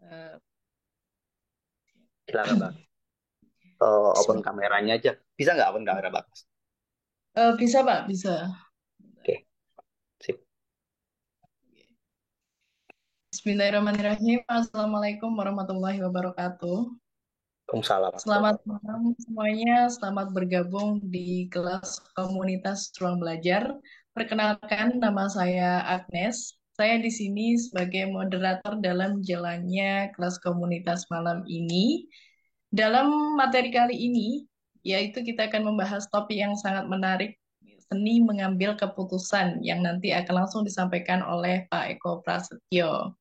Eh, Silakan Bang. Open Bismillah. kameranya aja. Bisa nggak open kamera Bang? Bisa Pak, bisa. Oke, sip. Bismillahirrahmanirrahim. Assalamualaikum warahmatullahi wabarakatuh. Waalaikumsalam warahmatullahi Selamat wabarakatuh. malam semuanya. Selamat bergabung di kelas komunitas Ruang Belajar. Perkenalkan, nama saya Agnes. Saya di sini sebagai moderator dalam jalannya kelas komunitas malam ini. Dalam materi kali ini, yaitu kita akan membahas topik yang sangat menarik, seni mengambil keputusan yang nanti akan langsung disampaikan oleh Pak Eko Prasetyo.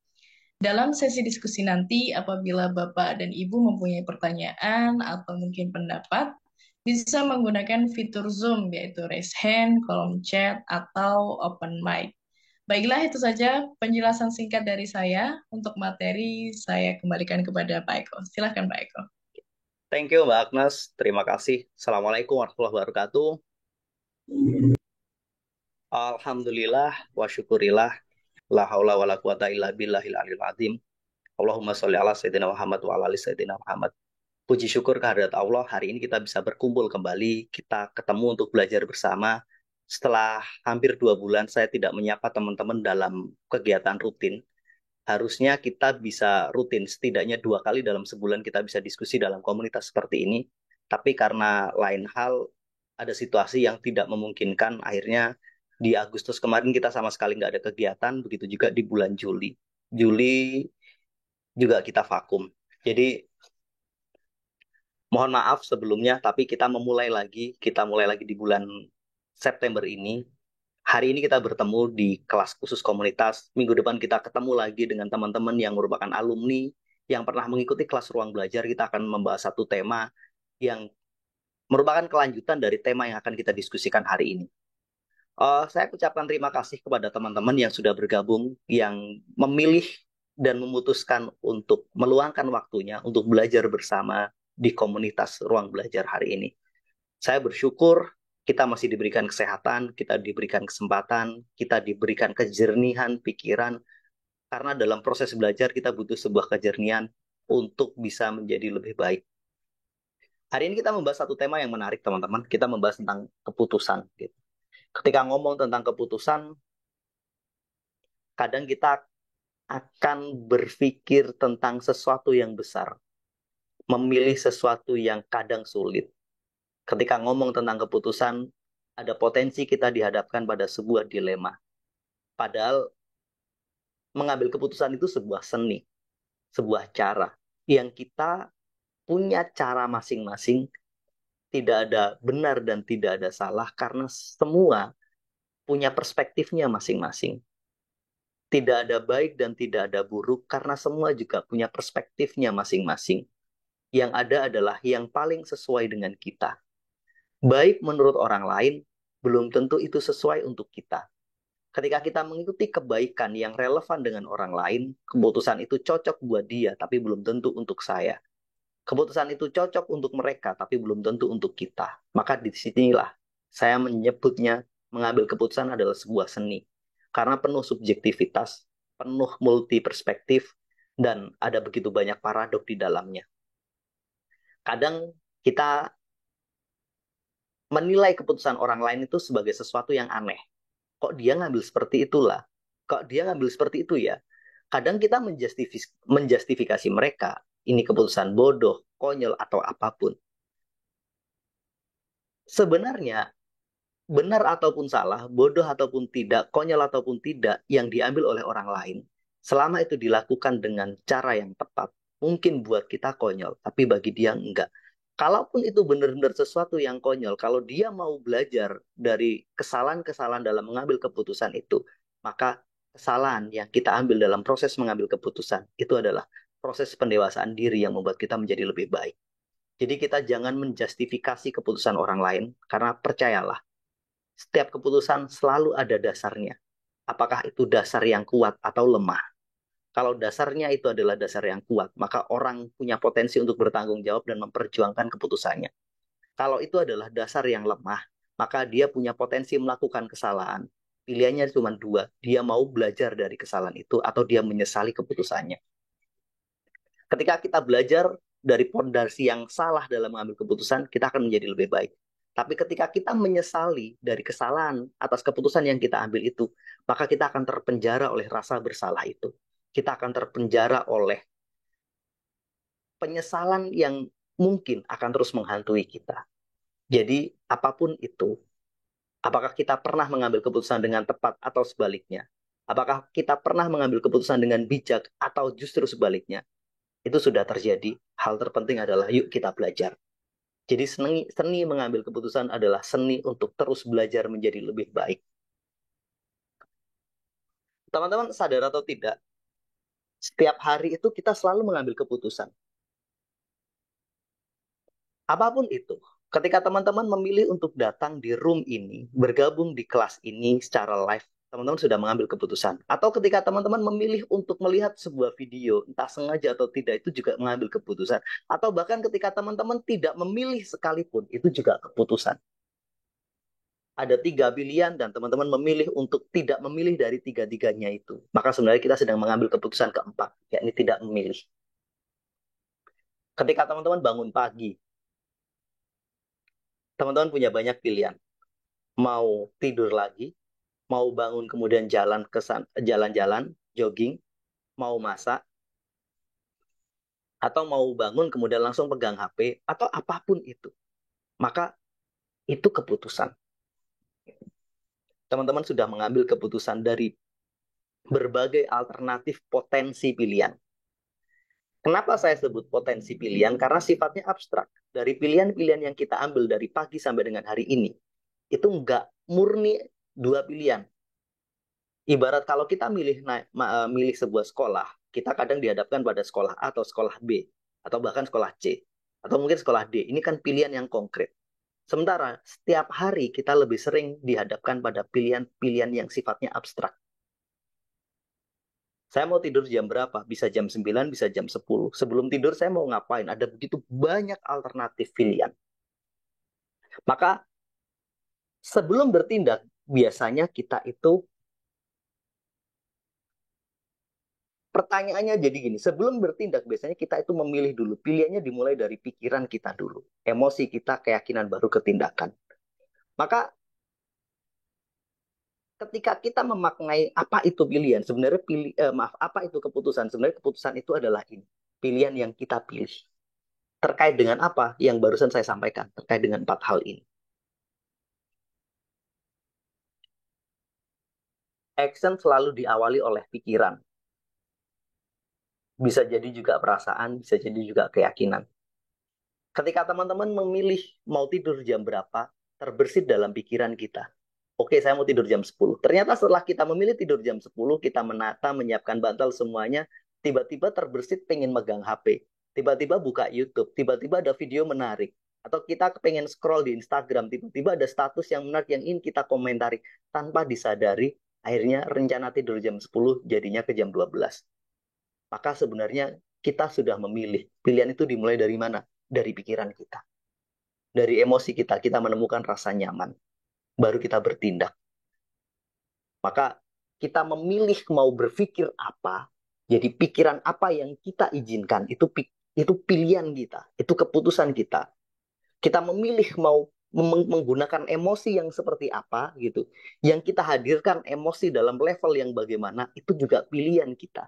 Dalam sesi diskusi nanti, apabila Bapak dan Ibu mempunyai pertanyaan atau mungkin pendapat, bisa menggunakan fitur Zoom, yaitu raise hand, kolom chat, atau open mic. Baiklah, itu saja penjelasan singkat dari saya. Untuk materi, saya kembalikan kepada Pak Eko. Silahkan, Pak Eko. Thank you Mbak Agnes. Terima kasih. Assalamualaikum warahmatullahi wabarakatuh. Alhamdulillah wa syukurillah. La haula wa la quwata illa billahil aliyil azim. Allahumma sholli ala sayyidina Muhammad wa ala ali sayyidina Muhammad. Puji syukur kehadirat Allah, hari ini kita bisa berkumpul kembali, kita ketemu untuk belajar bersama. Setelah hampir 2 bulan saya tidak menyapa teman-teman dalam kegiatan rutin. Harusnya kita bisa rutin, setidaknya 2 kali dalam sebulan kita bisa diskusi dalam komunitas seperti ini. Tapi karena lain hal, ada situasi yang tidak memungkinkan, akhirnya di Agustus kemarin kita sama sekali nggak ada kegiatan, begitu juga di bulan Juli. Juli juga kita vakum. Jadi mohon maaf sebelumnya, tapi kita mulai lagi di bulan September ini. Hari ini kita bertemu di kelas khusus komunitas. Minggu depan kita ketemu lagi dengan teman-teman yang merupakan alumni yang pernah mengikuti kelas ruang belajar. Kita akan membahas satu tema yang merupakan kelanjutan dari tema yang akan kita diskusikan hari ini. Saya ucapkan terima kasih kepada teman-teman yang sudah bergabung, yang memilih dan memutuskan untuk meluangkan waktunya untuk belajar bersama di komunitas ruang belajar hari ini. Saya bersyukur kita masih diberikan kesehatan, kita diberikan kesempatan, kita diberikan kejernihan pikiran, karena dalam proses belajar kita butuh sebuah kejernihan untuk bisa menjadi lebih baik. Hari ini kita membahas satu tema yang menarik, teman-teman. Kita membahas tentang keputusan. Gitu. Ketika ngomong tentang keputusan, kadang kita akan berpikir tentang sesuatu yang besar, memilih sesuatu yang kadang sulit. Ketika ngomong tentang keputusan, ada potensi kita dihadapkan pada sebuah dilema. Padahal mengambil keputusan itu sebuah seni, sebuah cara yang kita punya cara masing-masing, tidak ada benar dan tidak ada salah karena semua punya perspektifnya masing-masing. Tidak ada baik dan tidak ada buruk karena semua juga punya perspektifnya masing-masing. Yang ada adalah yang paling sesuai dengan kita. Baik menurut orang lain, belum tentu itu sesuai untuk kita. Ketika kita mengikuti kebaikan yang relevan dengan orang lain, keputusan itu cocok buat dia, tapi belum tentu untuk saya. Keputusan itu cocok untuk mereka, tapi belum tentu untuk kita. Maka di sinilah saya menyebutnya mengambil keputusan adalah sebuah seni. Karena penuh subjektivitas, penuh multi perspektif, dan ada begitu banyak paradok di dalamnya. Kadang kita menilai keputusan orang lain itu sebagai sesuatu yang aneh. Kok dia ngambil seperti itulah? Kok dia ngambil seperti itu ya? Kadang kita menjustifikasi mereka. Ini keputusan bodoh, konyol, atau apapun. Sebenarnya, benar ataupun salah, bodoh ataupun tidak, konyol ataupun tidak, yang diambil oleh orang lain, selama itu dilakukan dengan cara yang tepat, mungkin buat kita konyol, tapi bagi dia enggak. Kalaupun itu benar-benar sesuatu yang konyol, kalau dia mau belajar dari kesalahan-kesalahan dalam mengambil keputusan itu, maka kesalahan yang kita ambil dalam proses mengambil keputusan itu adalah proses pendewasaan diri yang membuat kita menjadi lebih baik. Jadi kita jangan menjustifikasi keputusan orang lain, karena percayalah, setiap keputusan selalu ada dasarnya. Apakah itu dasar yang kuat atau lemah? Kalau dasarnya itu adalah dasar yang kuat, maka orang punya potensi untuk bertanggung jawab dan memperjuangkan keputusannya. Kalau itu adalah dasar yang lemah, maka dia punya potensi melakukan kesalahan. Pilihannya cuma dua, dia mau belajar dari kesalahan itu atau dia menyesali keputusannya. Ketika kita belajar dari pondasi yang salah dalam mengambil keputusan, kita akan menjadi lebih baik. Tapi ketika kita menyesali dari kesalahan atas keputusan yang kita ambil itu, maka kita akan terpenjara oleh rasa bersalah itu. Kita akan terpenjara oleh penyesalan yang mungkin akan terus menghantui kita. Jadi, apapun itu, apakah kita pernah mengambil keputusan dengan tepat atau sebaliknya? Apakah kita pernah mengambil keputusan dengan bijak atau justru sebaliknya? Itu sudah terjadi. Hal terpenting adalah yuk kita belajar. Jadi seni mengambil keputusan adalah seni untuk terus belajar menjadi lebih baik. Teman-teman sadar atau tidak, setiap hari itu kita selalu mengambil keputusan. Apapun itu, ketika teman-teman memilih untuk datang di room ini, bergabung di kelas ini secara live, teman-teman sudah mengambil keputusan. Atau ketika teman-teman memilih untuk melihat sebuah video, entah sengaja atau tidak, itu juga mengambil keputusan. Atau bahkan ketika teman-teman tidak memilih sekalipun, itu juga keputusan. Ada 3 pilihan dan teman-teman memilih untuk tidak memilih dari tiga-tiganya itu. Maka sebenarnya kita sedang mengambil keputusan keempat, yakni tidak memilih. Ketika teman-teman bangun pagi, teman-teman punya banyak pilihan. Mau tidur lagi, mau bangun kemudian jalan-jalan, jogging, mau masak, atau mau bangun kemudian langsung pegang HP, atau apapun itu. Maka itu keputusan. Teman-teman sudah mengambil keputusan dari berbagai alternatif potensi pilihan. Kenapa saya sebut potensi pilihan? Karena sifatnya abstrak. Dari pilihan-pilihan yang kita ambil dari pagi sampai dengan hari ini, itu nggak murni 2 pilihan. Ibarat kalau kita milih sebuah sekolah, kita kadang dihadapkan pada sekolah A atau sekolah B, atau bahkan sekolah C, atau mungkin sekolah D. Ini kan pilihan yang konkret. Sementara setiap hari kita lebih sering dihadapkan pada pilihan-pilihan yang sifatnya abstrak. Saya mau tidur jam berapa? Bisa jam 9, bisa jam 10. Sebelum tidur saya mau ngapain? Ada begitu banyak alternatif pilihan. Maka sebelum bertindak, biasanya kita itu pertanyaannya jadi gini, sebelum bertindak biasanya kita itu memilih dulu. Pilihannya dimulai dari pikiran kita dulu. Emosi kita, keyakinan baru ke tindakan. Maka ketika kita memaknai apa itu pilihan, sebenarnya apa itu keputusan? Sebenarnya keputusan itu adalah ini, pilihan yang kita pilih. Terkait dengan apa yang barusan saya sampaikan, terkait dengan 4 hal ini. Action selalu diawali oleh pikiran. Bisa jadi juga perasaan, bisa jadi juga keyakinan. Ketika teman-teman memilih mau tidur jam berapa, terbersit dalam pikiran kita. Oke, saya mau tidur jam 10. Ternyata setelah kita memilih tidur jam 10, kita menata, menyiapkan bantal semuanya, tiba-tiba terbersit pengen megang HP. Tiba-tiba buka YouTube, tiba-tiba ada video menarik. Atau kita pengen scroll di Instagram, tiba-tiba ada status yang menarik yang ingin kita komentari. Tanpa disadari, akhirnya rencana tidur jam 10 jadinya ke jam 12. Maka sebenarnya kita sudah memilih. Pilihan itu dimulai dari mana? Dari pikiran kita. Dari emosi kita, kita menemukan rasa nyaman. Baru kita bertindak. Maka kita memilih mau berpikir apa, jadi pikiran apa yang kita izinkan, itu pilihan kita, itu keputusan kita. Kita memilih mau menggunakan emosi yang seperti apa gitu. Yang kita hadirkan emosi dalam level yang bagaimana, itu juga pilihan kita.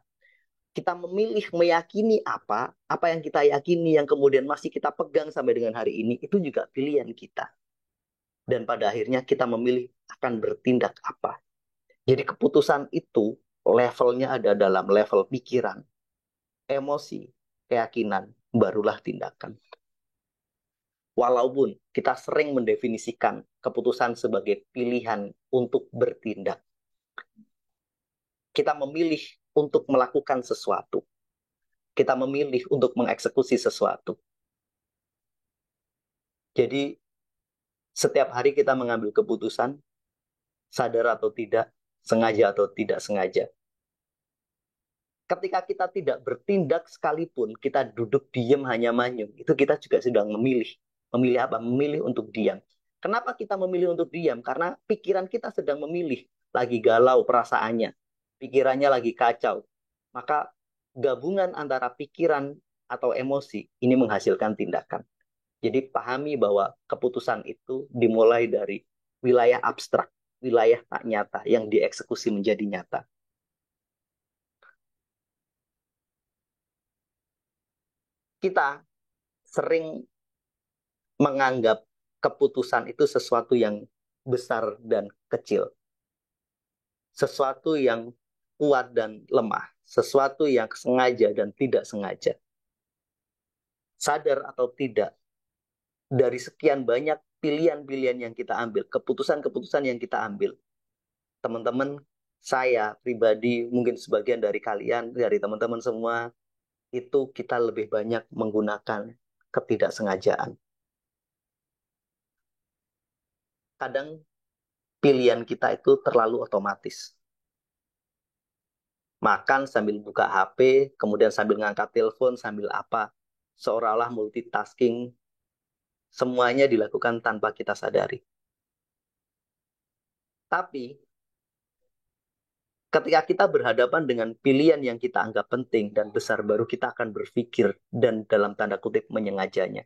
Kita memilih meyakini apa yang kita yakini yang kemudian masih kita pegang sampai dengan hari ini, itu juga pilihan kita. Dan pada akhirnya kita memilih akan bertindak apa. Jadi keputusan itu levelnya ada dalam level pikiran, emosi, keyakinan, barulah tindakan. Walaupun kita sering mendefinisikan keputusan sebagai pilihan untuk bertindak. Kita memilih untuk melakukan sesuatu. Kita memilih untuk mengeksekusi sesuatu. Jadi setiap hari kita mengambil keputusan, sadar atau tidak, sengaja atau tidak sengaja. Ketika kita tidak bertindak sekalipun, kita duduk diam hanya manyun, itu kita juga sedang memilih. Memilih apa? Memilih untuk diam. Kenapa kita memilih untuk diam? Karena pikiran kita sedang memilih. Lagi galau perasaannya. Pikirannya lagi kacau. Maka gabungan antara pikiran atau emosi, ini menghasilkan tindakan. Jadi pahami bahwa keputusan itu dimulai dari wilayah abstrak, wilayah tak nyata yang dieksekusi menjadi nyata. Kita sering menganggap keputusan itu sesuatu yang besar dan kecil, sesuatu yang kuat dan lemah, sesuatu yang sengaja dan tidak sengaja. Sadar atau tidak, dari sekian banyak pilihan-pilihan yang kita ambil, keputusan-keputusan yang kita ambil, teman-teman, saya pribadi, mungkin sebagian dari kalian, dari teman-teman semua, itu kita lebih banyak menggunakan ketidaksengajaan. Kadang pilihan kita itu terlalu otomatis. Makan sambil buka HP, kemudian sambil ngangkat telepon, sambil apa, seolah-olah multitasking, semuanya dilakukan tanpa kita sadari. Tapi, ketika kita berhadapan dengan pilihan yang kita anggap penting dan besar, baru kita akan berpikir dan dalam tanda kutip menyengajanya.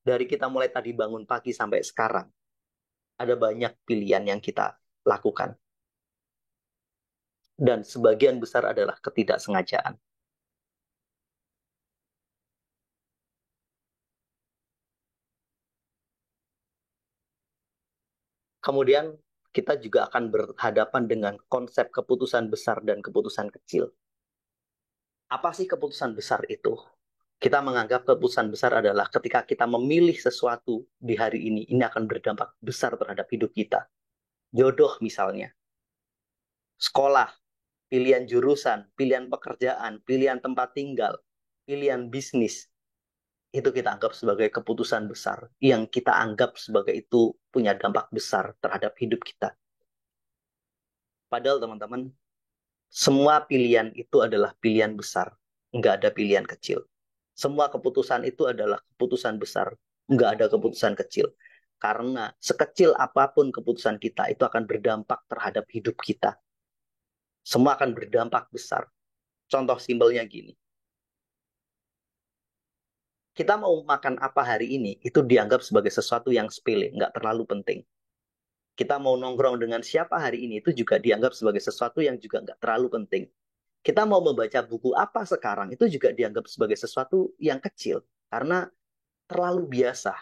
Dari kita mulai tadi bangun pagi sampai sekarang, ada banyak pilihan yang kita lakukan. Dan sebagian besar adalah ketidaksengajaan. Kemudian kita juga akan berhadapan dengan konsep keputusan besar dan keputusan kecil. Apa sih keputusan besar itu? Kita menganggap keputusan besar adalah ketika kita memilih sesuatu di hari ini akan berdampak besar terhadap hidup kita. Jodoh misalnya, sekolah, pilihan jurusan, pilihan pekerjaan, pilihan tempat tinggal, pilihan bisnis, itu kita anggap sebagai keputusan besar yang kita anggap sebagai itu punya dampak besar terhadap hidup kita. Padahal teman-teman, semua pilihan itu adalah pilihan besar, nggak ada pilihan kecil. Semua keputusan itu adalah keputusan besar, nggak ada keputusan kecil. Karena sekecil apapun keputusan kita, itu akan berdampak terhadap hidup kita. Semua akan berdampak besar. Contoh simpelnya gini, kita mau makan apa hari ini, itu dianggap sebagai sesuatu yang sepele, nggak terlalu penting. Kita mau nongkrong dengan siapa hari ini, itu juga dianggap sebagai sesuatu yang juga nggak terlalu penting. Kita mau membaca buku apa sekarang, itu juga dianggap sebagai sesuatu yang kecil. Karena terlalu biasa,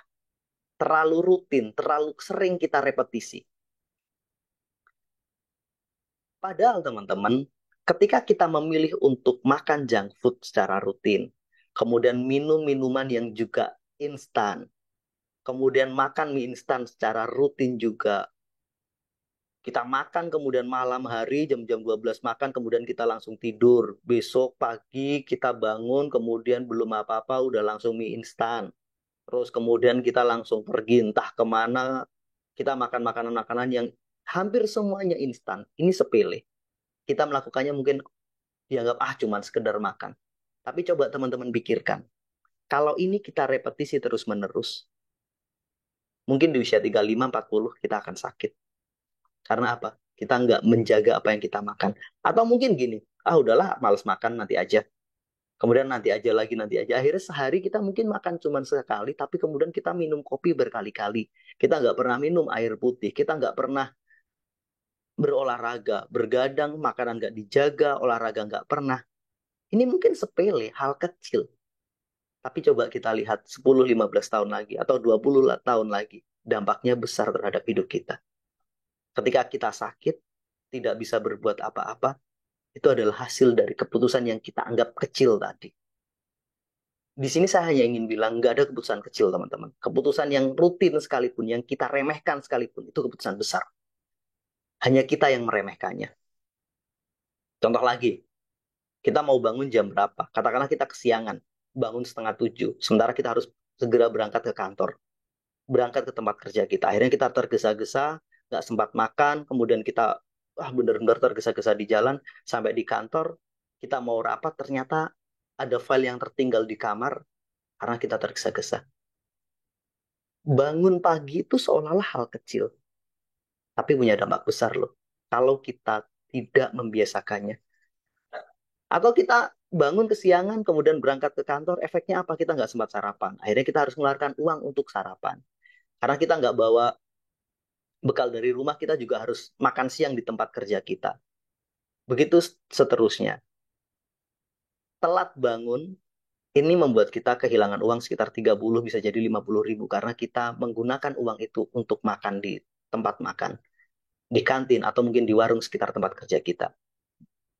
terlalu rutin, terlalu sering kita repetisi. Padahal teman-teman, ketika kita memilih untuk makan junk food secara rutin, kemudian minum minuman yang juga instan, kemudian makan mie instan secara rutin juga, kita makan kemudian malam hari jam-jam 12 makan, kemudian kita langsung tidur. Besok pagi kita bangun, kemudian belum apa-apa udah langsung mie instan. Terus kemudian kita langsung pergi entah kemana, kita makan makanan-makanan yang hampir semuanya instan. Ini sepele. Kita melakukannya mungkin dianggap cuman sekedar makan. Tapi coba teman-teman pikirkan, kalau ini kita repetisi terus-menerus, mungkin di usia 35, 40 kita akan sakit. Karena apa? Kita nggak menjaga apa yang kita makan. Atau mungkin gini, udahlah males makan nanti aja. Kemudian nanti aja lagi, nanti aja. Akhirnya sehari kita mungkin makan cuma sekali, tapi kemudian kita minum kopi berkali-kali. Kita nggak pernah minum air putih. Kita nggak pernah berolahraga, bergadang, makanan nggak dijaga, olahraga nggak pernah. Ini mungkin sepele, hal kecil. Tapi coba kita lihat 10-15 tahun lagi, atau 20 tahun lagi. Dampaknya besar terhadap hidup kita. Ketika kita sakit, tidak bisa berbuat apa-apa, itu adalah hasil dari keputusan yang kita anggap kecil tadi. Di sini saya hanya ingin bilang, nggak ada keputusan kecil, teman-teman. Keputusan yang rutin sekalipun, yang kita remehkan sekalipun, itu keputusan besar. Hanya kita yang meremehkannya. Contoh lagi, kita mau bangun jam berapa? Katakanlah kita kesiangan, bangun setengah 7. Sementara kita harus segera berangkat ke kantor. Berangkat ke tempat kerja kita. Akhirnya kita tergesa-gesa, nggak sempat makan, kemudian kita benar-benar tergesa-gesa di jalan, sampai di kantor, kita mau rapat, ternyata ada file yang tertinggal di kamar, karena kita tergesa-gesa. Bangun pagi itu seolah-olah hal kecil, tapi punya dampak besar loh. Kalau kita tidak membiasakannya. Atau kita bangun kesiangan, kemudian berangkat ke kantor, efeknya apa? Kita nggak sempat sarapan. Akhirnya kita harus mengeluarkan uang untuk sarapan. Karena kita nggak bawa bekal dari rumah, kita juga harus makan siang di tempat kerja kita. Begitu seterusnya. Telat bangun, ini membuat kita kehilangan uang sekitar 30, bisa jadi 50 ribu. Karena kita menggunakan uang itu untuk makan di tempat makan, di kantin, atau mungkin di warung sekitar tempat kerja kita.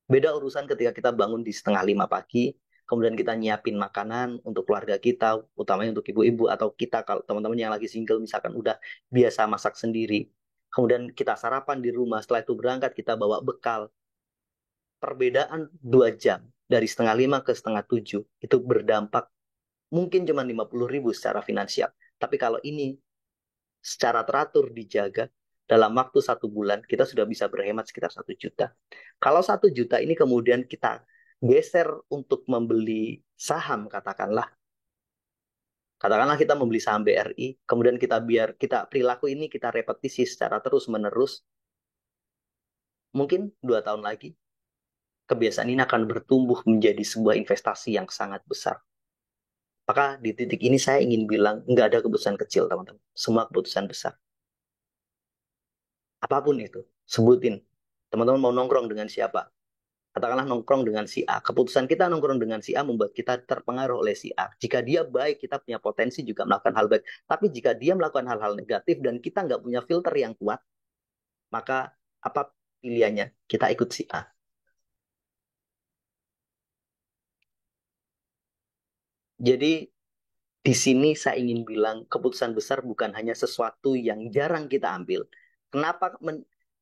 Beda urusan ketika kita bangun di setengah 5 pagi, kemudian kita nyiapin makanan untuk keluarga kita, utamanya untuk ibu-ibu, atau kita kalau teman-teman yang lagi single misalkan udah biasa masak sendiri. Kemudian kita sarapan di rumah, setelah itu berangkat kita bawa bekal. Perbedaan 2 jam, dari setengah 5 ke setengah 7, itu berdampak mungkin cuma 50 ribu secara finansial. Tapi kalau ini secara teratur dijaga, dalam waktu 1 bulan kita sudah bisa berhemat sekitar 1 juta. Kalau 1 juta ini kemudian kita geser untuk membeli saham, katakanlah kita membeli saham BRI, kemudian kita biar kita perilaku ini kita repetisi secara terus menerus, mungkin 2 tahun lagi kebiasaan ini akan bertumbuh menjadi sebuah investasi yang sangat besar. Maka di titik ini saya ingin bilang nggak ada keputusan kecil teman-teman, semua keputusan besar. Apapun itu, sebutin. Teman-teman mau nongkrong dengan siapa? Katakanlah nongkrong dengan si A. Keputusan kita nongkrong dengan si A membuat kita terpengaruh oleh si A. Jika dia baik, kita punya potensi juga melakukan hal baik. Tapi jika dia melakukan hal-hal negatif dan kita nggak punya filter yang kuat, maka apa pilihannya? Kita ikut si A. Jadi di sini saya ingin bilang keputusan besar bukan hanya sesuatu yang jarang kita ambil. Kenapa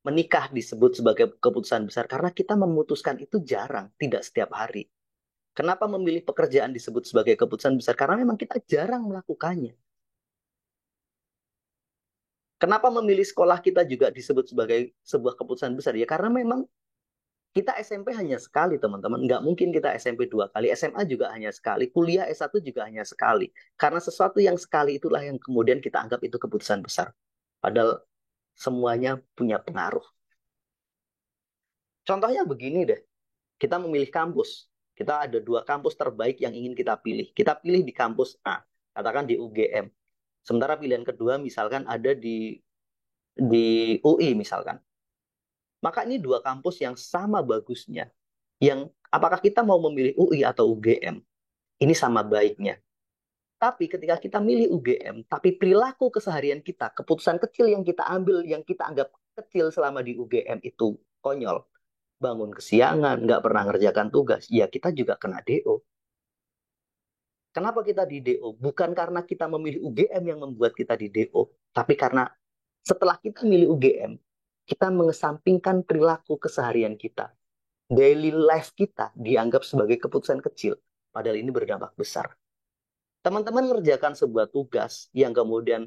menikah disebut sebagai keputusan besar? Karena kita memutuskan itu jarang, tidak setiap hari. Kenapa memilih pekerjaan disebut sebagai keputusan besar? Karena memang kita jarang melakukannya. Kenapa memilih sekolah kita juga disebut sebagai sebuah keputusan besar? Ya karena memang kita SMP hanya sekali, teman-teman. Nggak mungkin kita SMP 2 kali, SMA juga hanya sekali, kuliah S1 juga hanya sekali. Karena sesuatu yang sekali itulah yang kemudian kita anggap itu keputusan besar. Padahal semuanya punya pengaruh. Contohnya begini deh, kita memilih kampus. Kita ada 2 kampus terbaik yang ingin kita pilih. Kita pilih di kampus A, katakan di UGM. Sementara pilihan kedua misalkan ada di UI misalkan. Maka ini 2 kampus yang sama bagusnya. Yang apakah kita mau memilih UI atau UGM? Ini sama baiknya. Tapi ketika kita milih UGM, tapi perilaku keseharian kita, keputusan kecil yang kita ambil, yang kita anggap kecil selama di UGM itu konyol. Bangun kesiangan, nggak pernah ngerjakan tugas, ya kita juga kena DO. Kenapa kita di DO? Bukan karena kita memilih UGM yang membuat kita di DO, tapi karena setelah kita milih UGM, kita mengesampingkan perilaku keseharian kita. Daily life kita dianggap sebagai keputusan kecil, padahal ini berdampak besar. Teman-teman mengerjakan sebuah tugas yang kemudian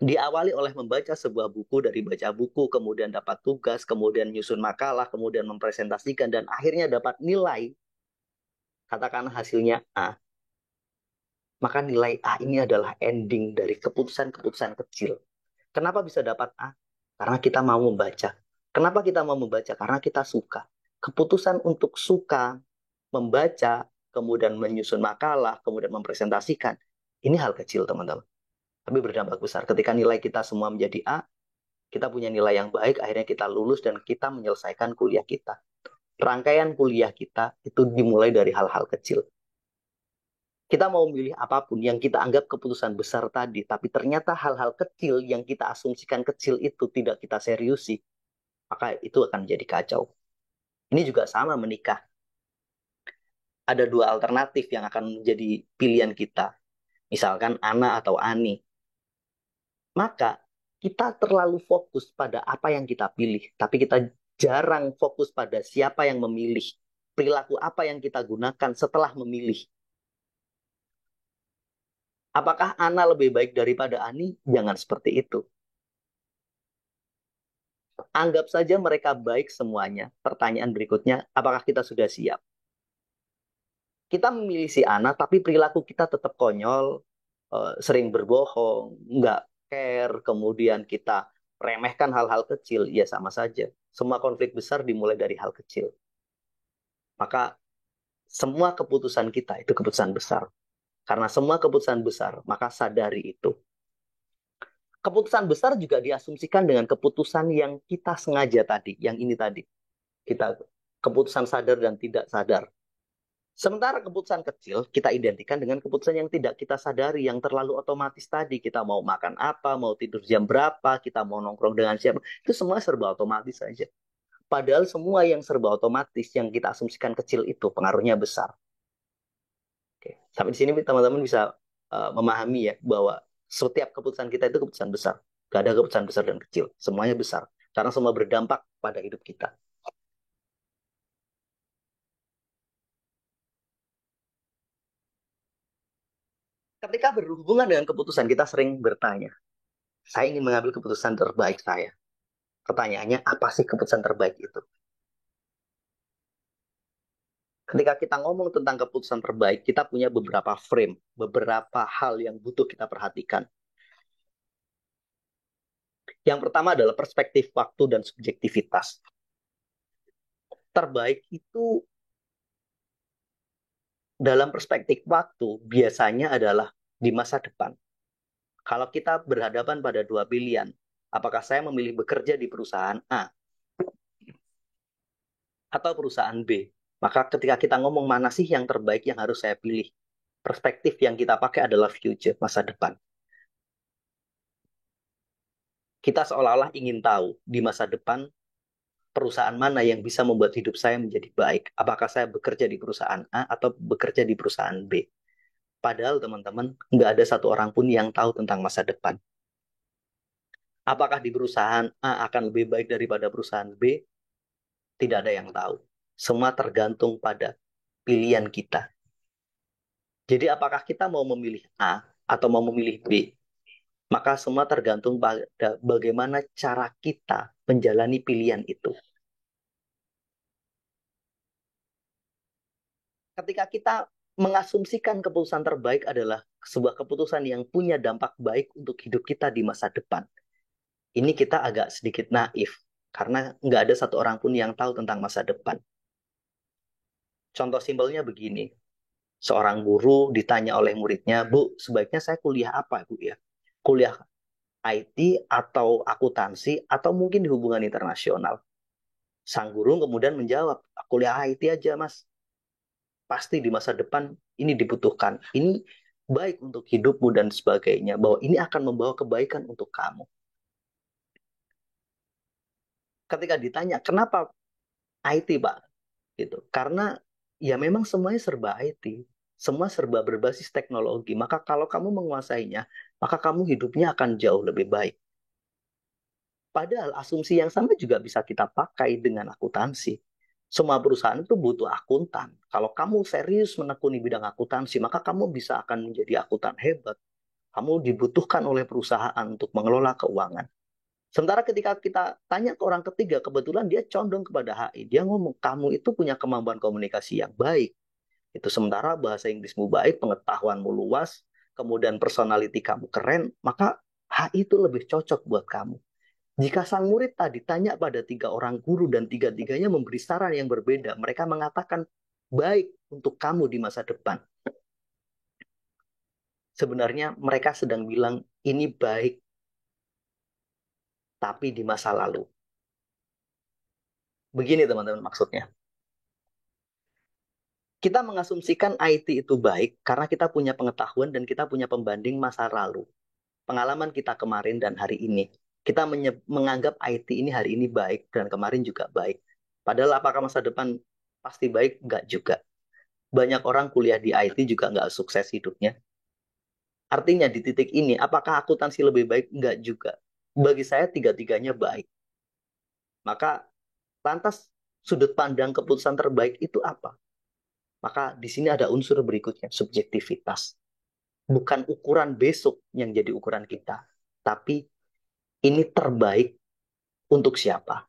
diawali oleh membaca sebuah buku, dari baca buku, kemudian dapat tugas, kemudian nyusun makalah, kemudian mempresentasikan, dan akhirnya dapat nilai, katakan hasilnya A. Maka nilai A ini adalah ending dari keputusan-keputusan kecil. Kenapa bisa dapat A? Karena kita mau membaca. Kenapa kita mau membaca? Karena kita suka. Keputusan untuk suka membaca, kemudian menyusun makalah, kemudian mempresentasikan, ini hal kecil, teman-teman. Tapi berdampak besar. Ketika nilai kita semua menjadi A, kita punya nilai yang baik, akhirnya kita lulus dan kita menyelesaikan kuliah kita. Rangkaian kuliah kita itu dimulai dari hal-hal kecil. Kita mau memilih apapun yang kita anggap keputusan besar tadi, tapi ternyata hal-hal kecil yang kita asumsikan kecil itu tidak kita seriusi, maka itu akan menjadi kacau. Ini juga sama menikah. Ada 2 alternatif yang akan menjadi pilihan kita. Misalkan Ana atau Ani. Maka kita terlalu fokus pada apa yang kita pilih, tapi kita jarang fokus pada siapa yang memilih. Perilaku apa yang kita gunakan setelah memilih. Apakah Ana lebih baik daripada Ani? Jangan seperti itu. Anggap saja mereka baik semuanya. Pertanyaan berikutnya, apakah kita sudah siap? Kita memilih si Ana, tapi perilaku kita tetap konyol, sering berbohong, nggak care, kemudian kita remehkan hal-hal kecil, ya sama saja. Semua konflik besar dimulai dari hal kecil. Maka Semua keputusan kita itu keputusan besar. Karena semua keputusan besar, maka sadari itu. Keputusan besar juga diasumsikan dengan keputusan yang kita sengaja tadi, yang ini tadi. Kita keputusan sadar dan tidak sadar. Sementara keputusan kecil kita identikan dengan keputusan yang tidak kita sadari, yang terlalu otomatis tadi. Kita mau makan apa, mau tidur jam berapa, kita mau nongkrong dengan siapa. Itu semua serba otomatis saja. Padahal semua yang serba otomatis yang kita asumsikan kecil itu pengaruhnya besar. Oke. Sampai di sini teman-teman bisa memahami ya bahwa setiap keputusan kita itu keputusan besar. Gak ada keputusan besar dan kecil. Semuanya besar. Karena semua berdampak pada hidup kita. Ketika berhubungan dengan keputusan, kita sering bertanya, saya ingin mengambil keputusan terbaik saya. Pertanyaannya, apa sih keputusan terbaik itu? Ketika kita ngomong tentang keputusan terbaik, kita punya beberapa frame, beberapa hal yang butuh kita perhatikan. Yang pertama adalah perspektif waktu dan subjektivitas. Terbaik itu dalam perspektif waktu biasanya adalah di masa depan. Kalau kita berhadapan pada dua pilihan, apakah saya memilih bekerja di perusahaan A atau perusahaan B? Maka ketika kita ngomong mana sih yang terbaik yang harus saya pilih, perspektif yang kita pakai adalah future, masa depan. Kita seolah-olah ingin tahu di masa depan perusahaan mana yang bisa membuat hidup saya menjadi baik. Apakah saya bekerja di perusahaan A atau bekerja di perusahaan B? Padahal teman-teman, nggak ada satu orang pun yang tahu tentang masa depan. Apakah di perusahaan A akan lebih baik daripada perusahaan B? Tidak ada yang tahu. Semua tergantung pada pilihan kita. Jadi apakah kita mau memilih A atau mau memilih B? Maka semua tergantung pada bagaimana cara kita menjalani pilihan itu. Ketika kita mengasumsikan keputusan terbaik adalah sebuah keputusan yang punya dampak baik untuk hidup kita di masa depan. Ini kita agak sedikit naif, karena nggak ada satu orang pun yang tahu tentang masa depan. Contoh simpelnya begini, seorang guru ditanya oleh muridnya, Bu, sebaiknya saya kuliah apa, Bu ya? Kuliah IT atau akuntansi atau mungkin di hubungan internasional. Sang guru kemudian menjawab, kuliah IT aja, Mas. Pasti di masa depan ini dibutuhkan. Ini baik untuk hidupmu dan sebagainya. Bahwa ini akan membawa kebaikan untuk kamu. Ketika ditanya, kenapa IT, Pak? Gitu. Karena ya memang semuanya serba IT. Semua serba berbasis teknologi. Maka kalau kamu menguasainya, maka kamu hidupnya akan jauh lebih baik. Padahal asumsi yang sama juga bisa kita pakai dengan akuntansi. Semua perusahaan itu butuh akuntan. Kalau kamu serius menekuni bidang akuntansi, maka kamu bisa akan menjadi akuntan hebat. Kamu dibutuhkan oleh perusahaan untuk mengelola keuangan. Sementara ketika kita tanya ke orang ketiga, kebetulan dia condong kepada HI. Dia ngomong, kamu itu punya kemampuan komunikasi yang baik. Itu sementara bahasa Inggrismu baik, pengetahuanmu luas, kemudian personality kamu keren, maka HI itu lebih cocok buat kamu. Jika sang murid tadi tanya pada tiga orang guru dan tiga-tiganya memberi saran yang berbeda, mereka mengatakan baik untuk kamu di masa depan. Sebenarnya mereka sedang bilang ini baik, tapi di masa lalu. Begini teman-teman maksudnya. Kita mengasumsikan IT itu baik karena kita punya pengetahuan dan kita punya pembanding masa lalu. Pengalaman kita kemarin dan hari ini. Kita menganggap IT ini hari ini baik dan kemarin juga baik. Padahal apakah masa depan pasti baik? Enggak juga. Banyak orang kuliah di IT juga nggak sukses hidupnya. Artinya di titik ini, apakah akuntansi lebih baik? Enggak juga. Bagi saya tiga-tiganya baik. Maka lantas sudut pandang keputusan terbaik itu apa? Maka di sini ada unsur berikutnya, subjektivitas. Bukan ukuran besok yang jadi ukuran kita. Tapi ini terbaik untuk siapa?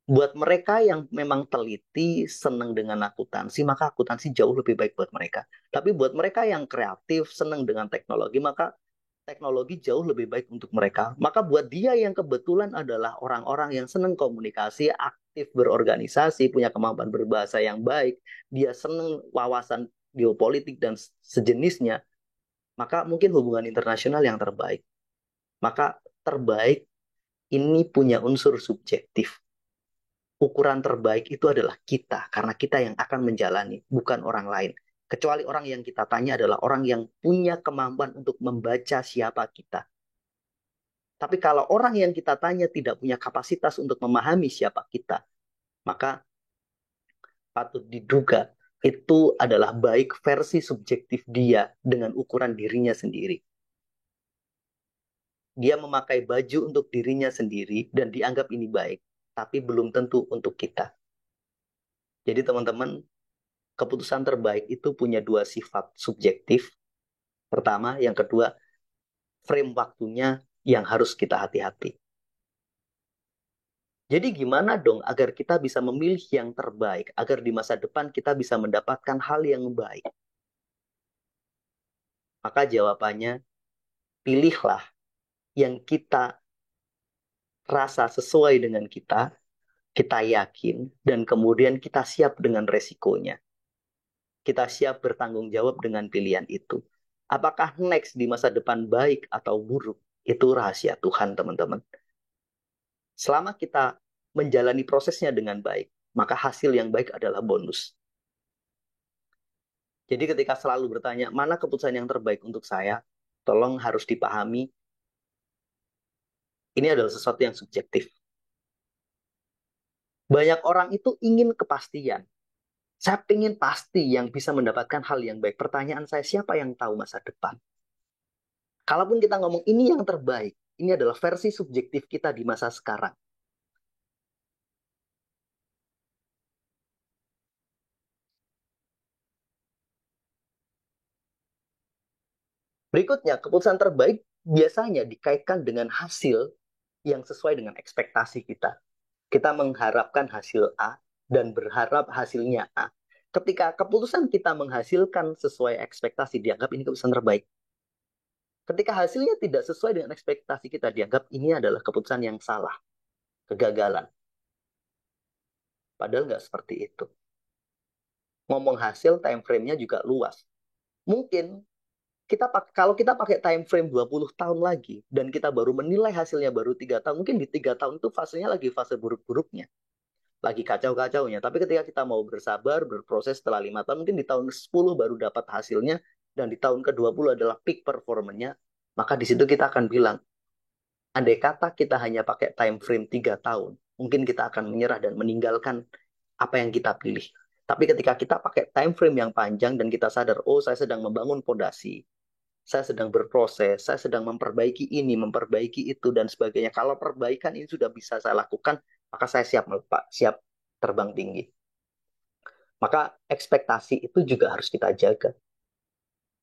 Buat mereka yang memang teliti, senang dengan akuntansi, maka akuntansi jauh lebih baik buat mereka. Tapi buat mereka yang kreatif, senang dengan teknologi, maka teknologi jauh lebih baik untuk mereka. Maka buat dia yang kebetulan adalah orang-orang yang senang komunikasi, aktif, aktif berorganisasi, punya kemampuan berbahasa yang baik, dia senang wawasan geopolitik dan sejenisnya, maka mungkin hubungan internasional yang terbaik. Maka terbaik ini punya unsur subjektif. Ukuran terbaik itu adalah kita, karena kita yang akan menjalani, bukan orang lain. Kecuali orang yang kita tanya adalah orang yang punya kemampuan untuk membaca siapa kita. Tapi kalau orang yang kita tanya tidak punya kapasitas untuk memahami siapa kita, maka patut diduga itu adalah baik versi subjektif dia dengan ukuran dirinya sendiri. Dia memakai baju untuk dirinya sendiri dan dianggap ini baik, tapi belum tentu untuk kita. Jadi teman-teman, keputusan terbaik itu punya dua sifat subjektif. Pertama, yang kedua, frame waktunya yang harus kita hati-hati. Jadi gimana dong agar kita bisa memilih yang terbaik, agar di masa depan kita bisa mendapatkan hal yang baik? Maka jawabannya, pilihlah yang kita rasa sesuai dengan kita yakin, dan kemudian kita siap dengan resikonya. Kita siap bertanggung jawab dengan pilihan itu. Apakah next di masa depan baik atau buruk, itu rahasia Tuhan, teman-teman. Selama kita menjalani prosesnya dengan baik, maka hasil yang baik adalah bonus. Jadi ketika selalu bertanya, mana keputusan yang terbaik untuk saya, tolong harus dipahami, ini adalah sesuatu yang subjektif. Banyak orang itu ingin kepastian. Saya ingin pasti yang bisa mendapatkan hal yang baik. Pertanyaan saya, siapa yang tahu masa depan? Kalaupun kita ngomong ini yang terbaik, ini adalah versi subjektif kita di masa sekarang. Berikutnya, keputusan terbaik biasanya dikaitkan dengan hasil yang sesuai dengan ekspektasi kita. Kita mengharapkan hasil A dan berharap hasilnya A. Ketika keputusan kita menghasilkan sesuai ekspektasi, dianggap ini keputusan terbaik. Ketika hasilnya tidak sesuai dengan ekspektasi kita, dianggap ini adalah keputusan yang salah, kegagalan. Padahal nggak seperti itu. Ngomong hasil, time frame-nya juga luas. Mungkin kalau kita pakai time frame 20 tahun lagi, dan kita baru menilai hasilnya baru 3 tahun, mungkin di 3 tahun itu fasenya lagi fase buruk-buruknya. Lagi kacau-kacaunya. Tapi ketika kita mau bersabar, berproses setelah 5 tahun, mungkin di tahun ke-10 baru dapat hasilnya, dan di tahun ke-20 adalah peak performanya, maka di situ kita akan bilang, andai kata kita hanya pakai time frame 3 tahun, mungkin kita akan menyerah dan meninggalkan apa yang kita pilih. Tapi ketika kita pakai time frame yang panjang dan kita sadar, oh saya sedang membangun fondasi, saya sedang berproses, saya sedang memperbaiki ini, memperbaiki itu, dan sebagainya. Kalau perbaikan ini sudah bisa saya lakukan, maka saya siap melepas, siap terbang tinggi. Maka ekspektasi itu juga harus kita jaga.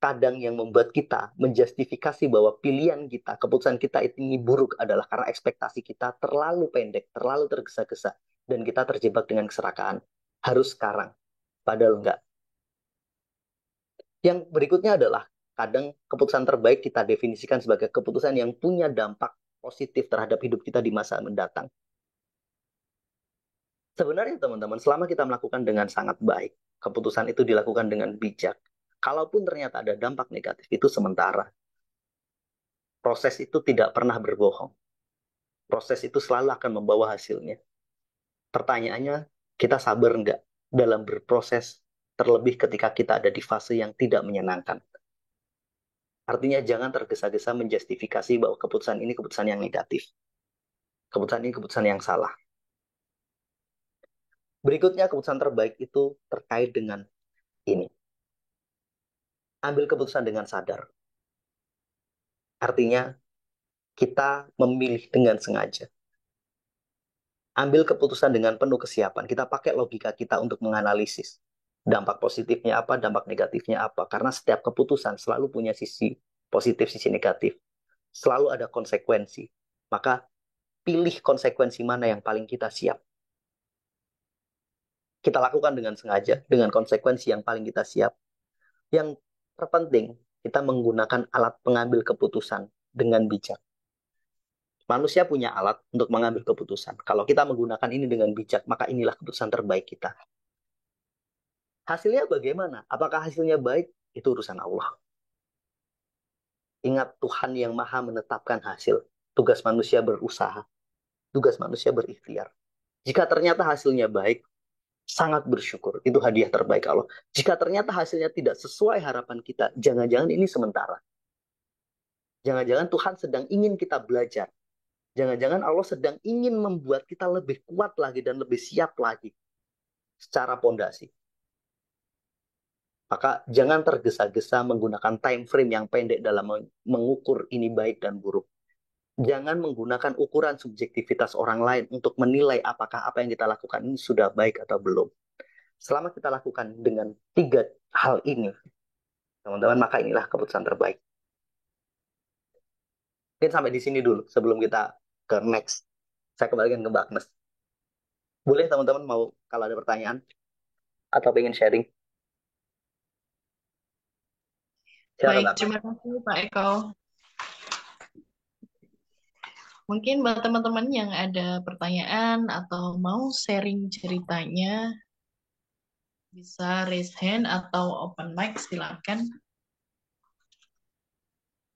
Kadang yang membuat kita menjustifikasi bahwa pilihan kita, keputusan kita ini buruk adalah karena ekspektasi kita terlalu pendek, terlalu tergesa-gesa, dan kita terjebak dengan keserakaan. Harus sekarang, padahal enggak. Yang berikutnya adalah kadang keputusan terbaik kita definisikan sebagai keputusan yang punya dampak positif terhadap hidup kita di masa mendatang. Sebenarnya teman-teman, selama kita melakukan dengan sangat baik, keputusan itu dilakukan dengan bijak. Kalaupun ternyata ada dampak negatif, itu sementara. Proses itu tidak pernah berbohong. Proses itu selalu akan membawa hasilnya. Pertanyaannya, kita sabar nggak dalam berproses, terlebih ketika kita ada di fase yang tidak menyenangkan. Artinya jangan tergesa-gesa menjustifikasi bahwa keputusan ini keputusan yang negatif. Keputusan ini keputusan yang salah. Berikutnya keputusan terbaik itu terkait dengan ini. Ambil keputusan dengan sadar. Artinya kita memilih dengan sengaja. Ambil keputusan dengan penuh kesiapan. Kita pakai logika kita untuk menganalisis. Dampak positifnya apa, dampak negatifnya apa. Karena setiap keputusan selalu punya sisi positif, sisi negatif. Selalu ada konsekuensi. Maka pilih konsekuensi mana yang paling kita siap. Kita lakukan dengan sengaja, dengan konsekuensi yang paling kita siap. Yang terpenting, kita menggunakan alat pengambil keputusan dengan bijak. Manusia punya alat untuk mengambil keputusan. Kalau kita menggunakan ini dengan bijak, maka inilah keputusan terbaik kita. Hasilnya bagaimana? Apakah hasilnya baik? Itu urusan Allah. Ingat, Tuhan yang maha menetapkan hasil. Tugas manusia berusaha. Tugas manusia berikhtiar. Jika ternyata hasilnya baik, sangat bersyukur. Itu hadiah terbaik Allah. Jika ternyata hasilnya tidak sesuai harapan kita, jangan-jangan ini sementara. Jangan-jangan Tuhan sedang ingin kita belajar. Jangan-jangan Allah sedang ingin membuat kita lebih kuat lagi dan lebih siap lagi secara pondasi. Maka jangan tergesa-gesa menggunakan time frame yang pendek dalam mengukur ini baik dan buruk. Jangan menggunakan ukuran subjektivitas orang lain untuk menilai apakah apa yang kita lakukan ini sudah baik atau belum. Selama kita lakukan dengan 3 hal ini, teman-teman, maka inilah keputusan terbaik. Mungkin sampai di sini dulu sebelum kita ke next. Saya kembalikan ke Mbak Agnes. Boleh teman-teman mau kalau ada pertanyaan atau pengen sharing? Silakan Baik, Mbak Agnes. terima kasih Pak Eko. Mungkin buat teman-teman yang ada pertanyaan atau mau sharing ceritanya, bisa raise hand atau open mic, silakan.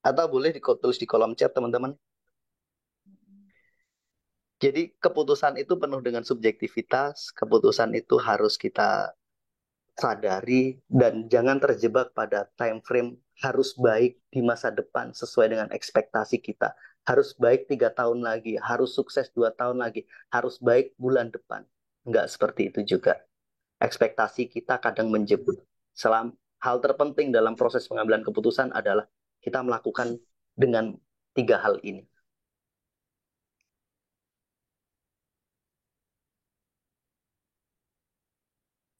Atau boleh tulis di kolom chat teman-teman. Jadi keputusan itu penuh dengan subjektivitas, keputusan itu harus kita sadari dan jangan terjebak pada time frame harus baik di masa depan sesuai dengan ekspektasi kita. Harus baik 3 tahun lagi, harus sukses 2 tahun lagi, harus baik bulan depan. Enggak seperti itu juga. Ekspektasi kita kadang menjemput. Hal terpenting dalam proses pengambilan keputusan adalah kita melakukan dengan 3 hal ini.